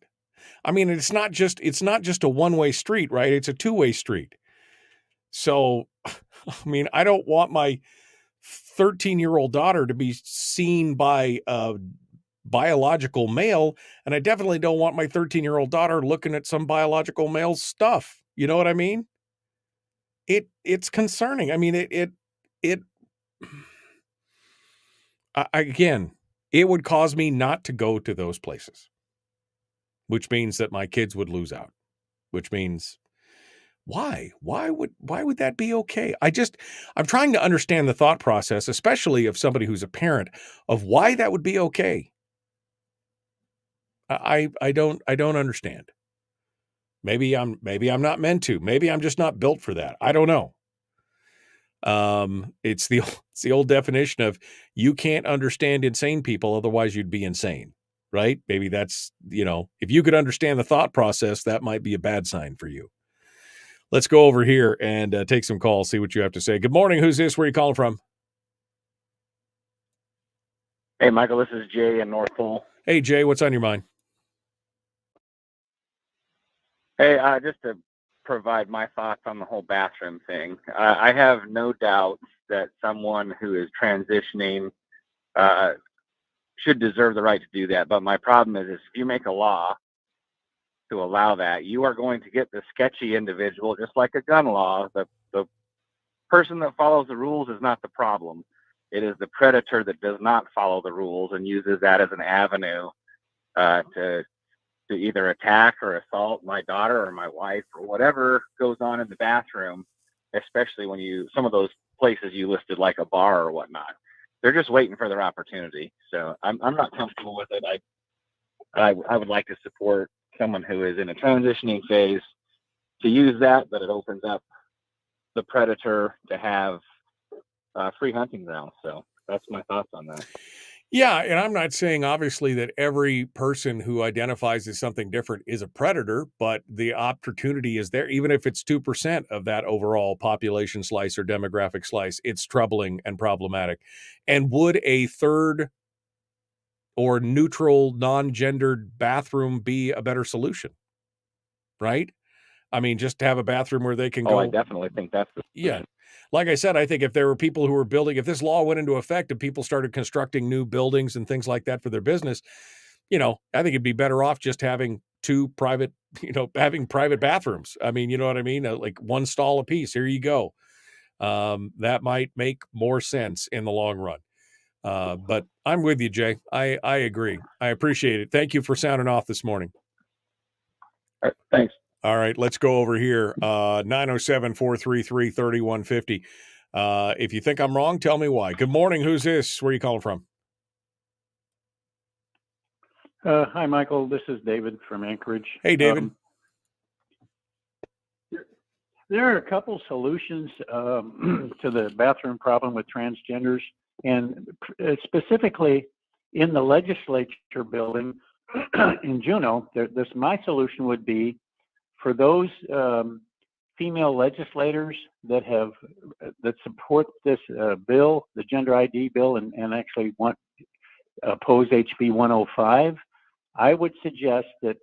I mean, it's not just a one-way street, right? It's a two-way street. So, I mean, I don't want my 13-year-old daughter to be seen by a biological male, and I definitely don't want my 13-year-old daughter looking at some biological male's stuff. You know what I mean? It's concerning. I mean, again, it would cause me not to go to those places, which means that my kids would lose out, which means why would that be okay? I'm trying to understand the thought process, especially of somebody who's a parent, of why that would be okay. I don't understand. Maybe I'm not meant to. Maybe I'm just not built for that. I don't know. It's the old definition of you can't understand insane people, otherwise you'd be insane, right? Maybe that's, if you could understand the thought process, that might be a bad sign for you. Let's go over here and take some calls, see what you have to say. Good morning. Who's this? Where are you calling from? Hey, Michael, this is Jay in North Pole. Hey, Jay, what's on your mind? Hey, just to provide my thoughts on the whole bathroom thing. I have no doubt that someone who is transitioning should deserve the right to do that. But my problem is if you make a law to allow that, you are going to get the sketchy individual, just like a gun law. The person that follows the rules is not the problem. It is the predator that does not follow the rules and uses that as an avenue to either attack or assault my daughter or my wife or whatever goes on in the bathroom, especially when some of those places you listed, like a bar or whatnot. They're just waiting for their opportunity. So I'm not comfortable with it. I would like to support someone who is in a transitioning phase to use that, but it opens up the predator to have free hunting grounds. So that's my thoughts on that. Yeah, and I'm not saying obviously that every person who identifies as something different is a predator, but the opportunity is there. Even if it's 2% of that overall population slice or demographic slice, it's troubling and problematic. And would a third or neutral, non-gendered bathroom be a better solution? Right? I mean, just to have a bathroom where they can go. I definitely think that's the solution. Yeah. Like I said, I think if there were people who were building, if this law went into effect and people started constructing new buildings and things like that for their business, I think it'd be better off just having having private bathrooms. I mean, you know what I mean? Like one stall a piece. Here you go. That might make more sense in the long run. But I'm with you, Jay. I agree. I appreciate it. Thank you for sounding off this morning. All right, thanks. All right, let's go over here. 907-433-3150. If you think I'm wrong, tell me why. Good morning. Who's this? Where are you calling from? Hi, Michael. This is David from Anchorage. Hey, David. There are a couple solutions to the bathroom problem with transgenders, And specifically in the legislature building in Juneau, my solution would be for those female legislators that support this bill, the gender ID bill, and actually oppose HB 105. I would suggest that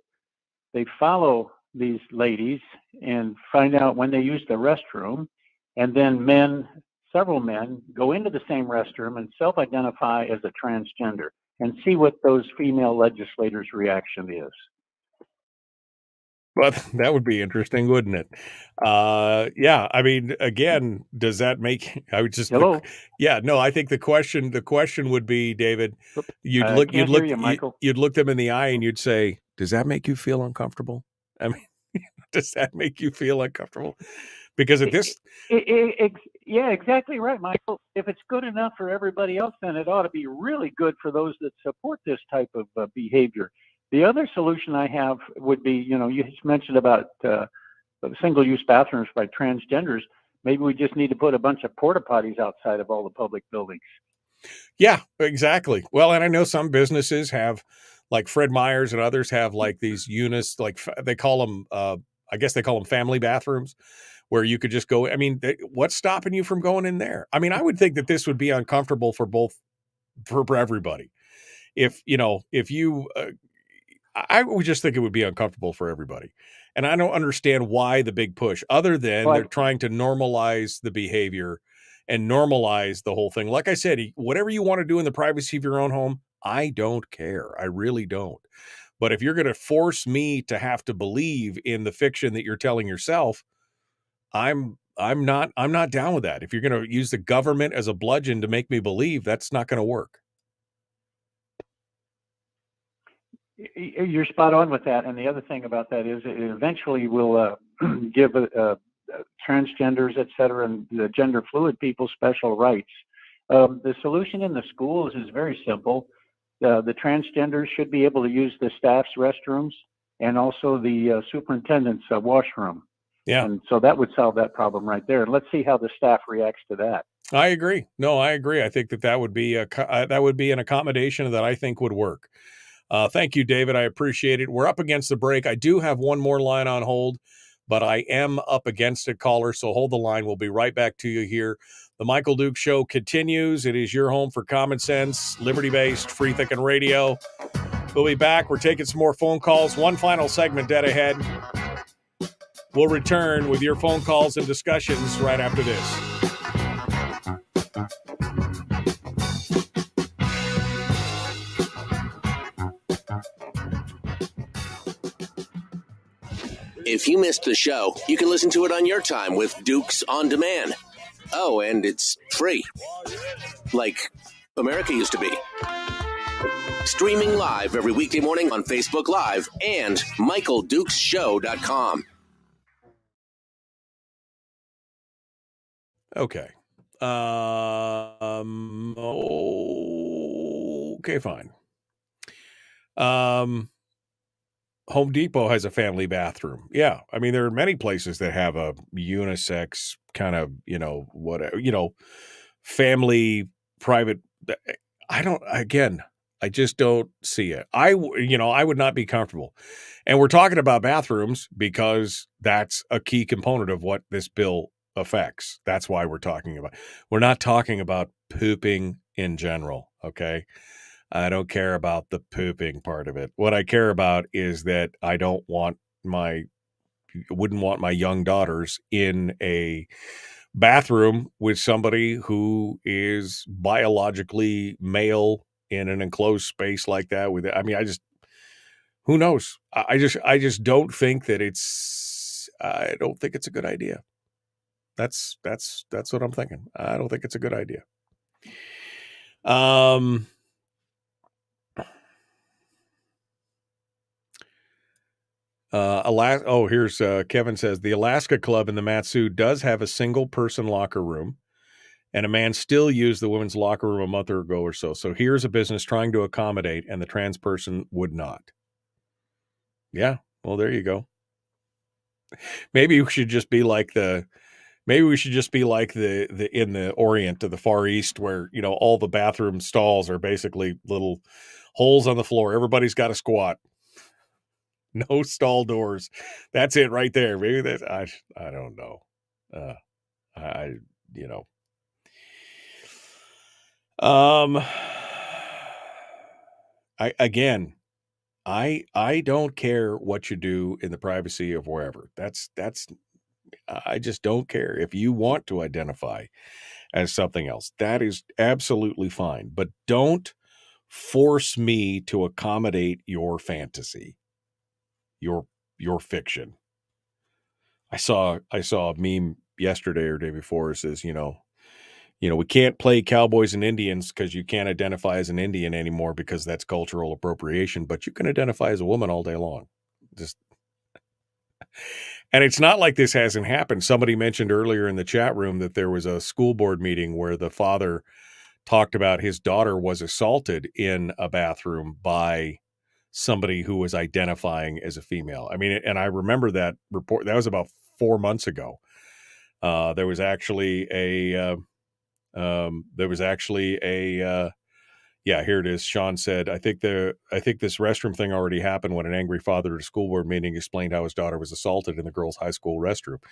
they follow these ladies and find out when they use the restroom, and then several men, go into the same restroom and self-identify as a transgender and see what those female legislators' reaction is. Well, that would be interesting, wouldn't it? Yeah. I mean, again, does that make? I would just. Hello. Yeah. No. I think the question would be, David. You'd look them in the eye and you'd say, "Does that make you feel uncomfortable?" I mean, does that make you feel uncomfortable? Because at this. Yeah, exactly right, Michael. If it's good enough for everybody else, then it ought to be really good for those that support this type of behavior. The other solution I have would be, you just mentioned about single-use bathrooms by transgenders. Maybe we just need to put a bunch of porta potties outside of all the public buildings. Yeah, exactly. Well, and I know some businesses have, like Fred Meyer's and others have like these units, like they call them, I guess they call them family bathrooms, where you could just go. I mean, what's stopping you from going in there? I mean, I would think that this would be uncomfortable for everybody. If you I would just think it would be uncomfortable for everybody. And I don't understand why the big push, other than they're trying to normalize the behavior and normalize the whole thing. Like I said, whatever you want to do in the privacy of your own home, I don't care. I really don't. But if you're going to force me to have to believe in the fiction that you're telling yourself, I'm not down with that. If you're going to use the government as a bludgeon to make me believe, that's not going to work. You're spot on with that. And the other thing about that is it eventually will give transgenders, et cetera, and the gender fluid people special rights. The solution in the schools is very simple. The transgenders should be able to use the staff's restrooms and also the superintendent's washroom. Yeah. And so that would solve that problem right there. And let's see how the staff reacts to that. I agree. No, I agree. I think that would be an accommodation that I think would work. Thank you, David. I appreciate it. We're up against the break. I do have one more line on hold, but I am up against it, caller. So hold the line. We'll be right back to you here. The Michael Duke Show continues. It is your home for common sense, liberty-based, free-thinking radio. We'll be back. We're taking some more phone calls. One final segment dead ahead. We'll return with your phone calls and discussions right after this. If you missed the show, you can listen to it on your time with Dukes On Demand. Oh, and it's free. Like America used to be. Streaming live every weekday morning on Facebook Live and MichaelDukesShow.com. Okay. Okay, fine. Home Depot has a family bathroom. Yeah. I mean, there are many places that have a unisex kind of, whatever, family private. I just don't see it. I would not be comfortable. And we're talking about bathrooms because that's a key component of what this bill affects. That's why we're not talking about pooping in general. Okay. I don't care about the pooping part of it. What I care about is that I wouldn't want my young daughters in a bathroom with somebody who is biologically male in an enclosed space like that. Who knows? I just don't think that I don't think it's a good idea. That's what I'm thinking. I don't think it's a good idea. Here's Kevin says the Alaska Club in the Matsu does have a single person locker room, and a man still used the women's locker room a month ago or so. So here's a business trying to accommodate, and the trans person would not. Yeah, well, there you go. Maybe you should just be like the Maybe we should just be like the in the Orient to the Far East, where all the bathroom stalls are basically little holes on the floor. Everybody's got to squat. No stall doors. That's it right there. Maybe that's I don't know. I you know. I don't care what you do in the privacy of wherever. That's I just don't care. If you want to identify as something else, that is absolutely fine. But don't force me to accommodate your fantasy, your fiction. I saw a meme yesterday or day before. It says, we can't play cowboys and Indians because you can't identify as an Indian anymore because that's cultural appropriation, but you can identify as a woman all day long. And it's not like this hasn't happened. Somebody mentioned earlier in the chat room that there was a school board meeting where the father talked about his daughter was assaulted in a bathroom by somebody who was identifying as a female. I mean, and I remember that report. That was about 4 months ago. There was actually a yeah, here it is. Sean said, I think this restroom thing already happened when an angry father at a school board meeting explained how his daughter was assaulted in the girls' high school restroom.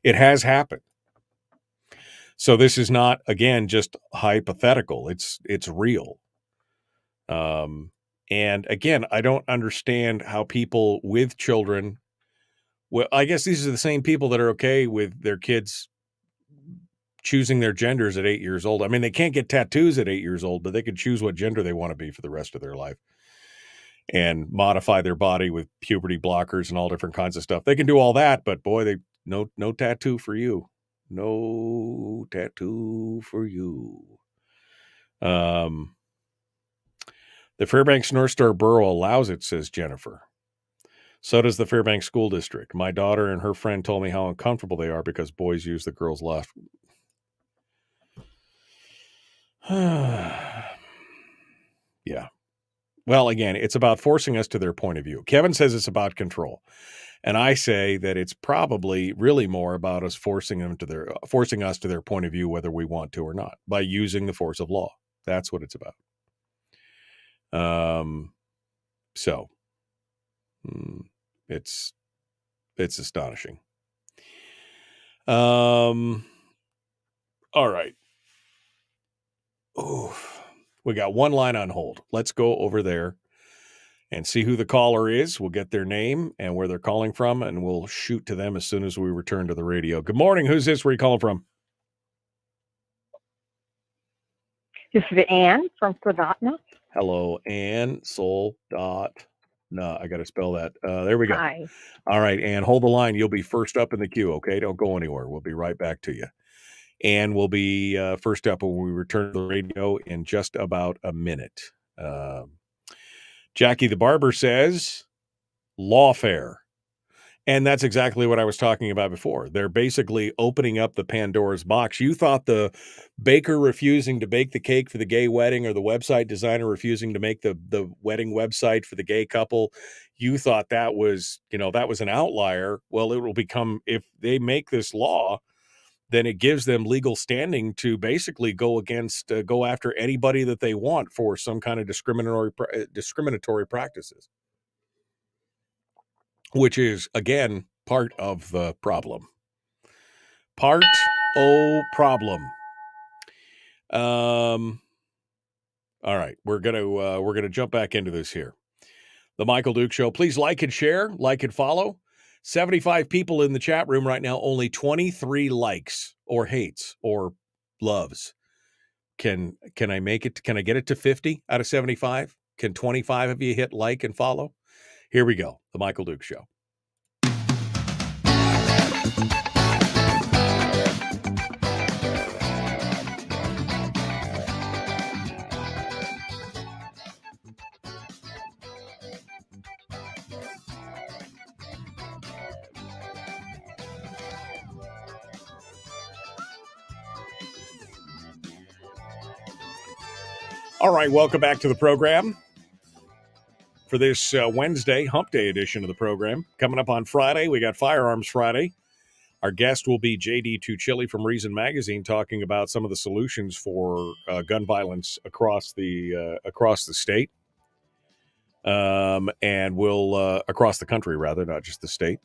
It has happened. So this is not, again, just hypothetical. It's real. And again, I don't understand how people with children, well, I guess these are the same people that are okay with their kids choosing their genders at 8 years old. I mean, they can't get tattoos at 8 years old, but they can choose what gender they want to be for the rest of their life and modify their body with puberty blockers and all different kinds of stuff. They can do all that, but boy, no tattoo for you. No tattoo for you. The Fairbanks North Star Borough allows it, says Jennifer. So does the Fairbanks School District. My daughter and her friend told me how uncomfortable they are because boys use the girls' left. Yeah. Well, again, it's about forcing us to their point of view. Kevin says it's about control. And I say that it's probably really more about us forcing us to their point of view, whether we want to or not, by using the force of law. That's what it's about. So it's astonishing. All right. Oh, we got one line on hold. Let's go over there and see who the caller is. We'll get their name and where they're calling from, and we'll shoot to them as soon as we return to the radio. Good morning. Who's this? Where are you calling from? This is Ann from Soldotna. Hello, Ann. Soldotna. I got to spell that. There we go. Hi. All right, Ann, hold the line. You'll be first up in the queue, okay? Don't go anywhere. We'll be right back to you. And we'll be first up when we return to the radio in just about a minute. Jackie the Barber says, lawfare. And that's exactly what I was talking about before. They're basically opening up the Pandora's box. You thought the baker refusing to bake the cake for the gay wedding or the website designer refusing to make the wedding website for the gay couple, you thought that was an outlier. Well, it will become, if they make this law, then it gives them legal standing to basically go after anybody that they want for some kind of discriminatory practices, which is, again, part of the problem. Problem. All right, we're gonna jump back into this here. The Michael Duke Show. Please like and share, like and follow. 75 people in the chat room right now, only 23 likes or hates or loves. Can I make it? Can I get it to 50 out of 75? Can 25 of you hit like and follow? Here we go. The Michael Duke Show. All right, welcome back to the program for this Wednesday, Hump Day edition of the program. Coming up on Friday, we got Firearms Friday. Our guest will be J.D. Tuchili from Reason Magazine, talking about some of the solutions for gun violence across the state, and we'll across the country, rather, not just the state.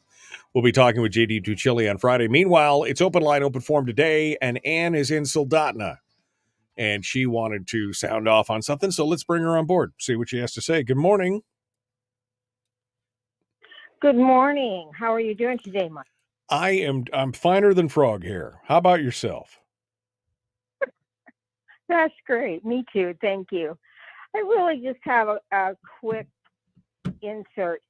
We'll be talking with J.D. Tuchili on Friday. Meanwhile, it's open line, open forum today, and Ann is in Soldotna, and she wanted to sound off on something, so let's bring her on board, see what she has to say. Good morning. Good morning. How are you doing today, Mike? I'm finer than frog hair. How about yourself? That's great. Me too. Thank you. I really just have a quick insert.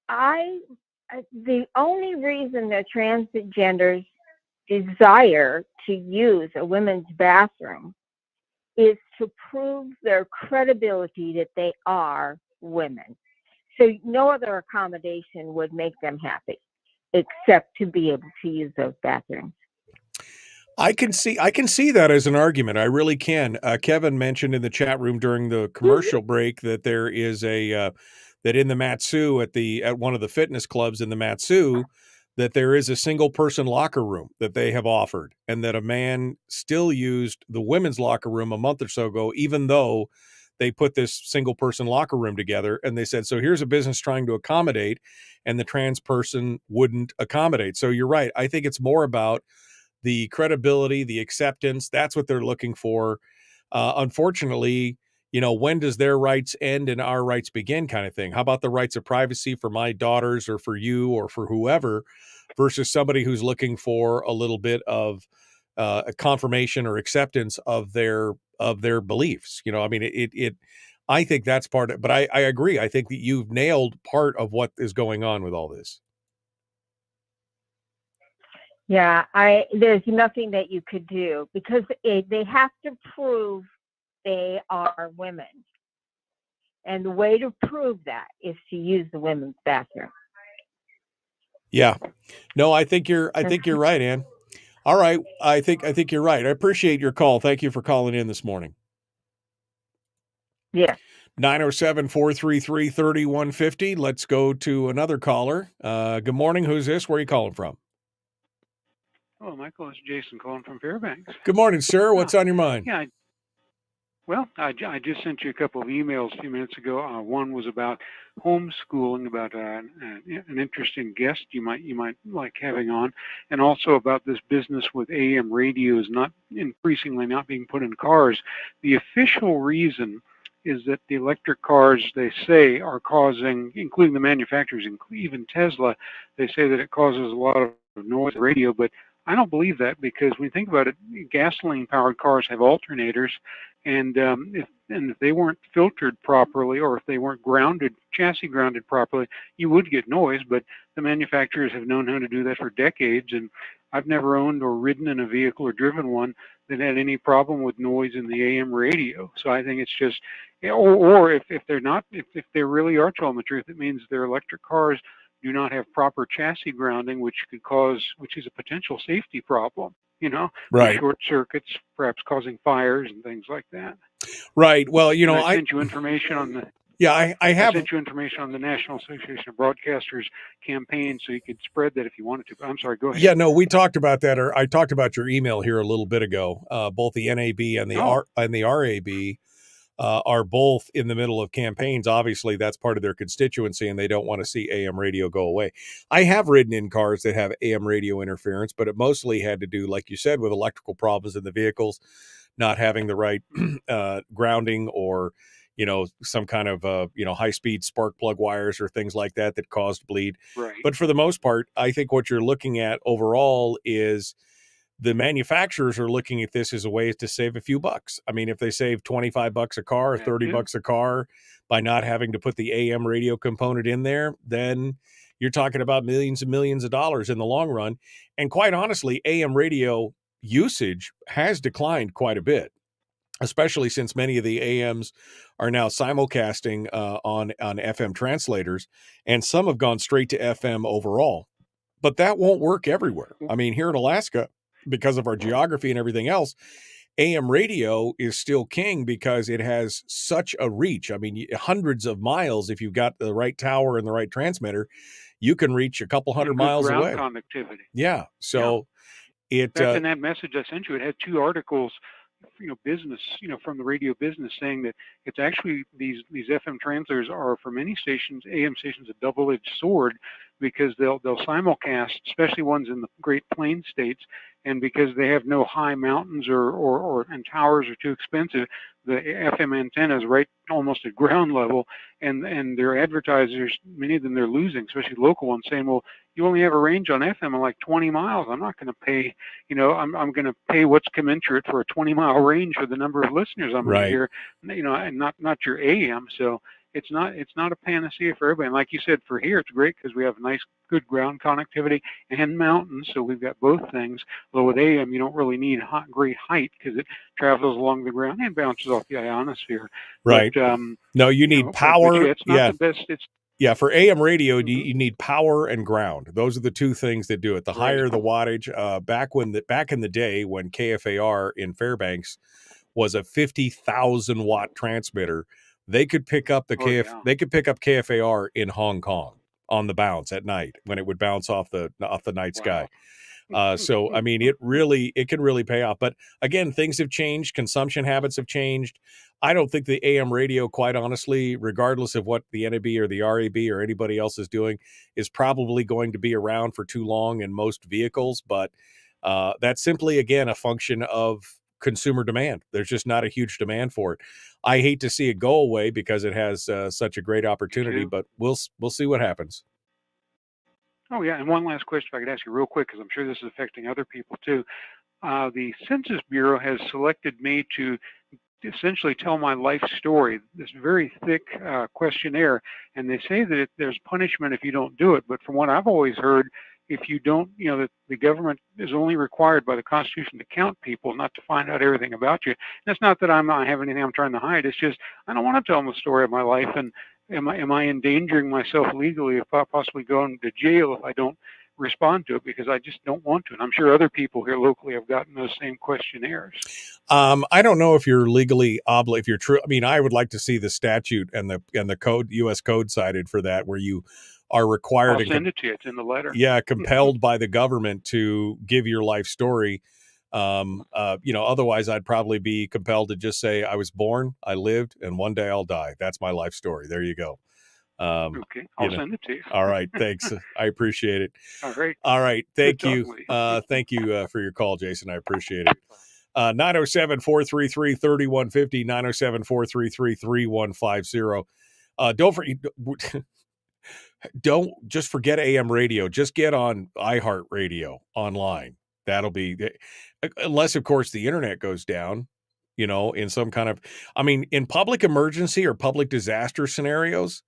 The only reason that transgenders desire to use a women's bathroom is to prove their credibility that they are women. So no other accommodation would make them happy except to be able to use those bathrooms. I can see that as an argument. I really can. Kevin mentioned in the chat room during the commercial break that there is that in the Matsu at one of the fitness clubs in the Matsu, that there is a single person locker room that they have offered, and that a man still used the women's locker room a month or so ago, even though they put this single person locker room together. And they said, so here's a business trying to accommodate, and the trans person wouldn't accommodate. So you're right. I think it's more about the credibility, the acceptance. That's what they're looking for. Unfortunately, when does their rights end and our rights begin, kind of thing? How about the rights of privacy for my daughters or for you or for whoever, versus somebody who's looking for a little bit of a confirmation or acceptance of their beliefs? I mean, I think that's part of it, but I agree. I think that you've nailed part of what is going on with all this. Yeah, there's nothing that you could do because they have to prove they are women. And the way to prove that is to use the women's bathroom. Yeah. No, I think you're right, Ann. All right. I think you're right. I appreciate your call. Thank you for calling in this morning. Yeah. 907-433-3150. Let's go to another caller. Good morning. Who's this? Where are you calling from? Hello, Michael. It's Jason calling from Fairbanks. Good morning, sir. What's on your mind? Yeah. I just sent you a couple of emails a few minutes ago. One was about homeschooling, about an interesting guest you might like having on, and also about this business with AM radios not increasingly not being put in cars. The official reason is that the electric cars, they say, are causing, including the manufacturers, even Tesla, they say that it causes a lot of noise radio, but I don't believe that, because when you think about it, gasoline-powered cars have alternators, and if they weren't filtered properly, or if they weren't chassis grounded properly, you would get noise. But the manufacturers have known how to do that for decades, and I've never owned or ridden in a vehicle or driven one that had any problem with noise in the AM radio. So I think it's just, or if they're not, if they really are telling the truth, it means their electric cars do not have proper chassis grounding, which is a potential safety problem, right? Short circuits, perhaps causing fires and things like that. Right. Well, I sent you information on the. Yeah, I have. I sent you information on the National Association of Broadcasters campaign, so you could spread that if you wanted to. I'm sorry, go ahead. Yeah, no, we talked about that, or I talked about your email here a little bit ago. Both the NAB and the RAB are both in the middle of campaigns. Obviously, that's part of their constituency, and they don't want to see AM radio go away. I have ridden in cars that have AM radio interference, but it mostly had to do, like you said, with electrical problems in the vehicles, not having the right grounding, or some kind of high-speed spark plug wires or things like that caused bleed. Right. But for the most part, I think what you're looking at overall is the manufacturers are looking at this as a way to save a few bucks. I mean, if they save $25 a car or $30 a car by not having to put the AM radio component in there, then you're talking about millions and millions of dollars in the long run. And quite honestly, AM radio usage has declined quite a bit, especially since many of the AMs are now simulcasting on FM translators, and some have gone straight to FM overall. But that won't work everywhere. I mean, here in Alaska, because of our geography and everything else, AM radio is still king because it has such a reach. I mean, hundreds of miles, if you've got the right tower and the right transmitter, you can reach a couple hundred good miles ground away. connectivity. Yeah. So it That's in that message I sent you. It had 2 articles, business, from the radio business, saying that it's actually these FM translators are, for many stations, AM stations, a double-edged sword, because they'll simulcast, especially ones in the Great Plains states, and because they have no high mountains or and towers are too expensive, the FM antenna is right almost at ground level, and their advertisers, many of them, they're losing, especially local ones, saying, well, you only have a range on FM of like 20 miles. I'm not going to pay, I'm going to pay what's commensurate for a 20-mile range for the number of listeners I'm going to hear, and not your AM. So it's not a panacea for everybody. And like you said, for here, it's great because we have nice, good ground connectivity and mountains. So we've got both things. Although with AM, you don't really need great height because it travels along the ground and bounces off the ionosphere. Right. But, no, you need power. But it's not the best. Yeah, for AM radio, you need power and ground. Those are the 2 things that do it. The higher the wattage. Back in the day when KFAR in Fairbanks was a 50,000 watt transmitter, they could pick up they could pick up KFAR in Hong Kong on the bounce at night when it would bounce off the night sky. So I mean, it can really pay off. But again, things have changed. Consumption habits have changed. I don't think the AM radio, quite honestly, regardless of what the NAB or the RAB or anybody else is doing, is probably going to be around for too long in most vehicles. But that's simply, again, a function of consumer demand. There's just not a huge demand for it. I hate to see it go away because it has such a great opportunity, but we'll see what happens. Oh, yeah. And one last question, if I could ask you real quick, because I'm sure this is affecting other people too. The Census Bureau has selected me to essentially tell my life story, this very thick questionnaire, and they say that there's punishment if you don't do it. But from what I've always heard, if you don't, that the government is only required by the Constitution to count people, not to find out everything about you. And it's not that I have anything I'm trying to hide. It's just I don't want to tell them the story of my life, and am I endangering myself legally if I possibly going to jail if I don't respond to it, because I just don't want to. And I'm sure other people here locally have gotten those same questionnaires. I don't know if you're legally obligated. If you're true, I mean, I would like to see the statute and the code, U.S. code cited for that, where you are required. I'll send it to you. It's in the letter. Yeah, compelled by the government to give your life story. Otherwise I'd probably be compelled to just say I was born, I lived, and one day I'll die. That's my life story. There you go. Okay, I'll send it to you. All right, thanks. I appreciate it. All right. Thank you. Thank you for your call, Jason. I appreciate it. 907-433-3150, 907-433-3150. Don't just forget AM radio. Just get on iHeartRadio online. That'll be, unless of course the internet goes down, in some kind of, in public emergency or public disaster scenarios,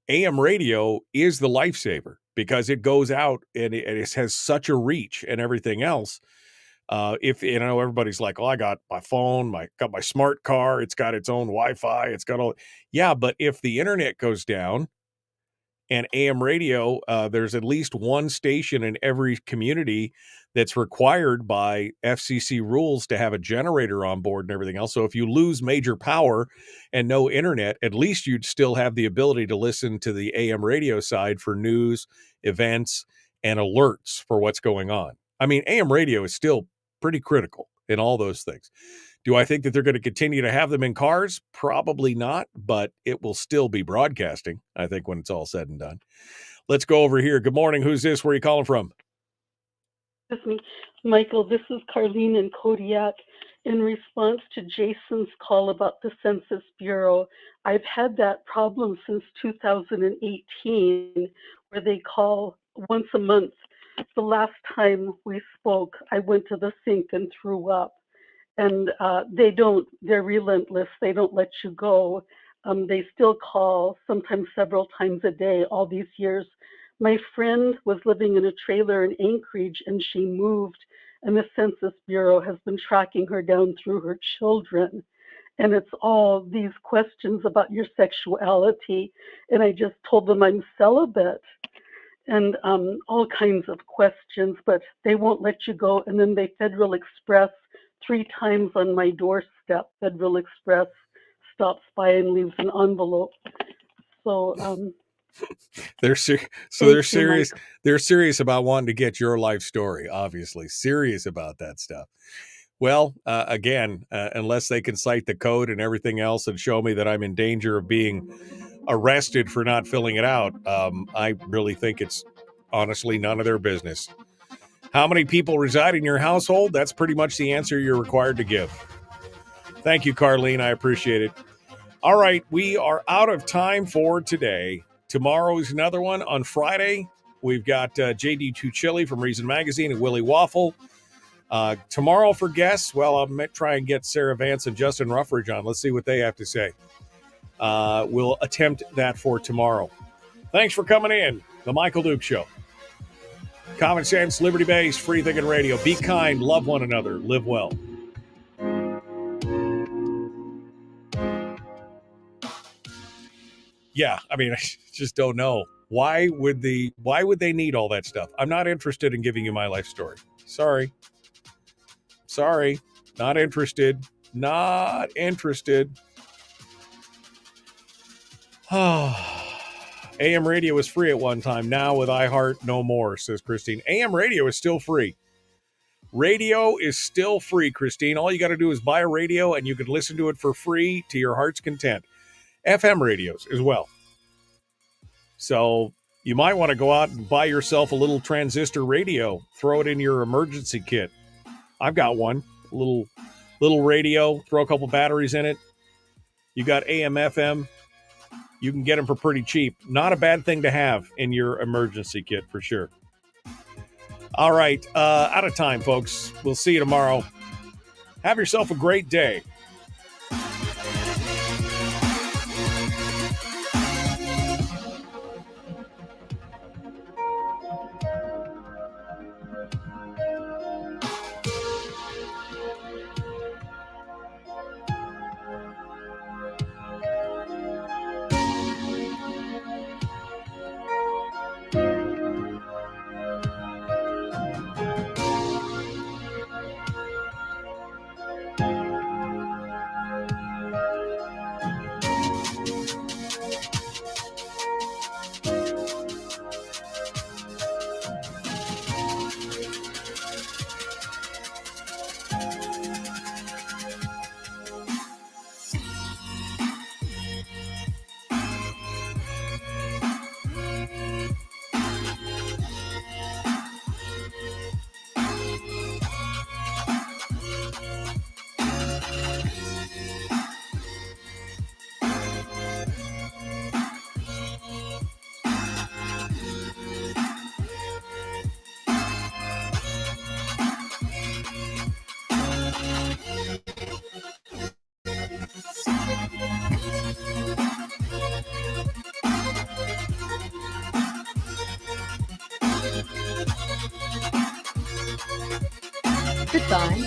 AM radio is the lifesaver because it goes out and it has such a reach and everything else. If everybody's like, I got my phone, got my smart car, it's got its own Wi-Fi, it's got all. Yeah, but if the internet goes down and AM radio, there's at least one station in every community that's required by FCC rules to have a generator on board and everything else. So if you lose major power and no internet, at least you'd still have the ability to listen to the AM radio side for news, events, and alerts for what's going on. AM radio is still pretty critical in all those things. Do I think that they're going to continue to have them in cars? Probably not, but it will still be broadcasting, I think, when it's all said and done. Let's go over here. Good morning. Who's this? Where are you calling from? Excuse me, Michael. This is Carlene in Kodiak. In response to Jason's call about the Census Bureau, I've had that problem since 2018, where they call once a month. The last time we spoke, I went to the sink and threw up. And they're relentless. They don't let you go. They still call, sometimes several times a day, all these years. My friend was living in a trailer in Anchorage and she moved, and the Census Bureau has been tracking her down through her children. And it's all these questions about your sexuality. And I just told them I'm celibate. And all kinds of questions, but they won't let you go. And then they Federal Express 3 times on my doorstep. Federal Express stops by and leaves an envelope. So They're so Thank they're you, serious. Mike. They're serious about wanting to get your life story. Obviously, serious about that stuff. Well, again, unless they can cite the code and everything else and show me that I'm in danger of being arrested for not filling it out, I really think it's honestly none of their business. How many people reside in your household? That's pretty much the answer you're required to give. Thank you, Carlene. I appreciate it. All right, we are out of time for today. Tomorrow is another one. On Friday, we've got JD2 Chili from Reason Magazine and Willie Waffle. Tomorrow for guests, well, I'll try and get Sarah Vance and Justin Ruffridge on. Let's see what they have to say. We'll attempt that for tomorrow. Thanks for coming in. The Michael Duke Show. Common sense, liberty-based, free-thinking radio. Be kind, love one another, live well. Yeah, I mean, I just don't know. Why would they need all that stuff? I'm not interested in giving you my life story. Sorry. Not interested. Not interested. AM radio was free at one time. Now with iHeart, no more, says Christine. AM radio is still free. Radio is still free, Christine. All you got to do is buy a radio and you can listen to it for free to your heart's content. FM radios as well. So you might want to go out and buy yourself a little transistor radio. Throw it in your emergency kit. I've got one. A little radio. Throw a couple batteries in it. You got AM, FM. You can get them for pretty cheap. Not a bad thing to have in your emergency kit for sure. All right. Out of time, folks. We'll see you tomorrow. Have yourself a great day. Goodbye.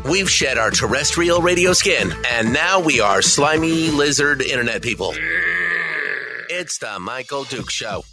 We've shed our terrestrial radio skin, and now we are slimy lizard internet people. It's the Michael Duke Show.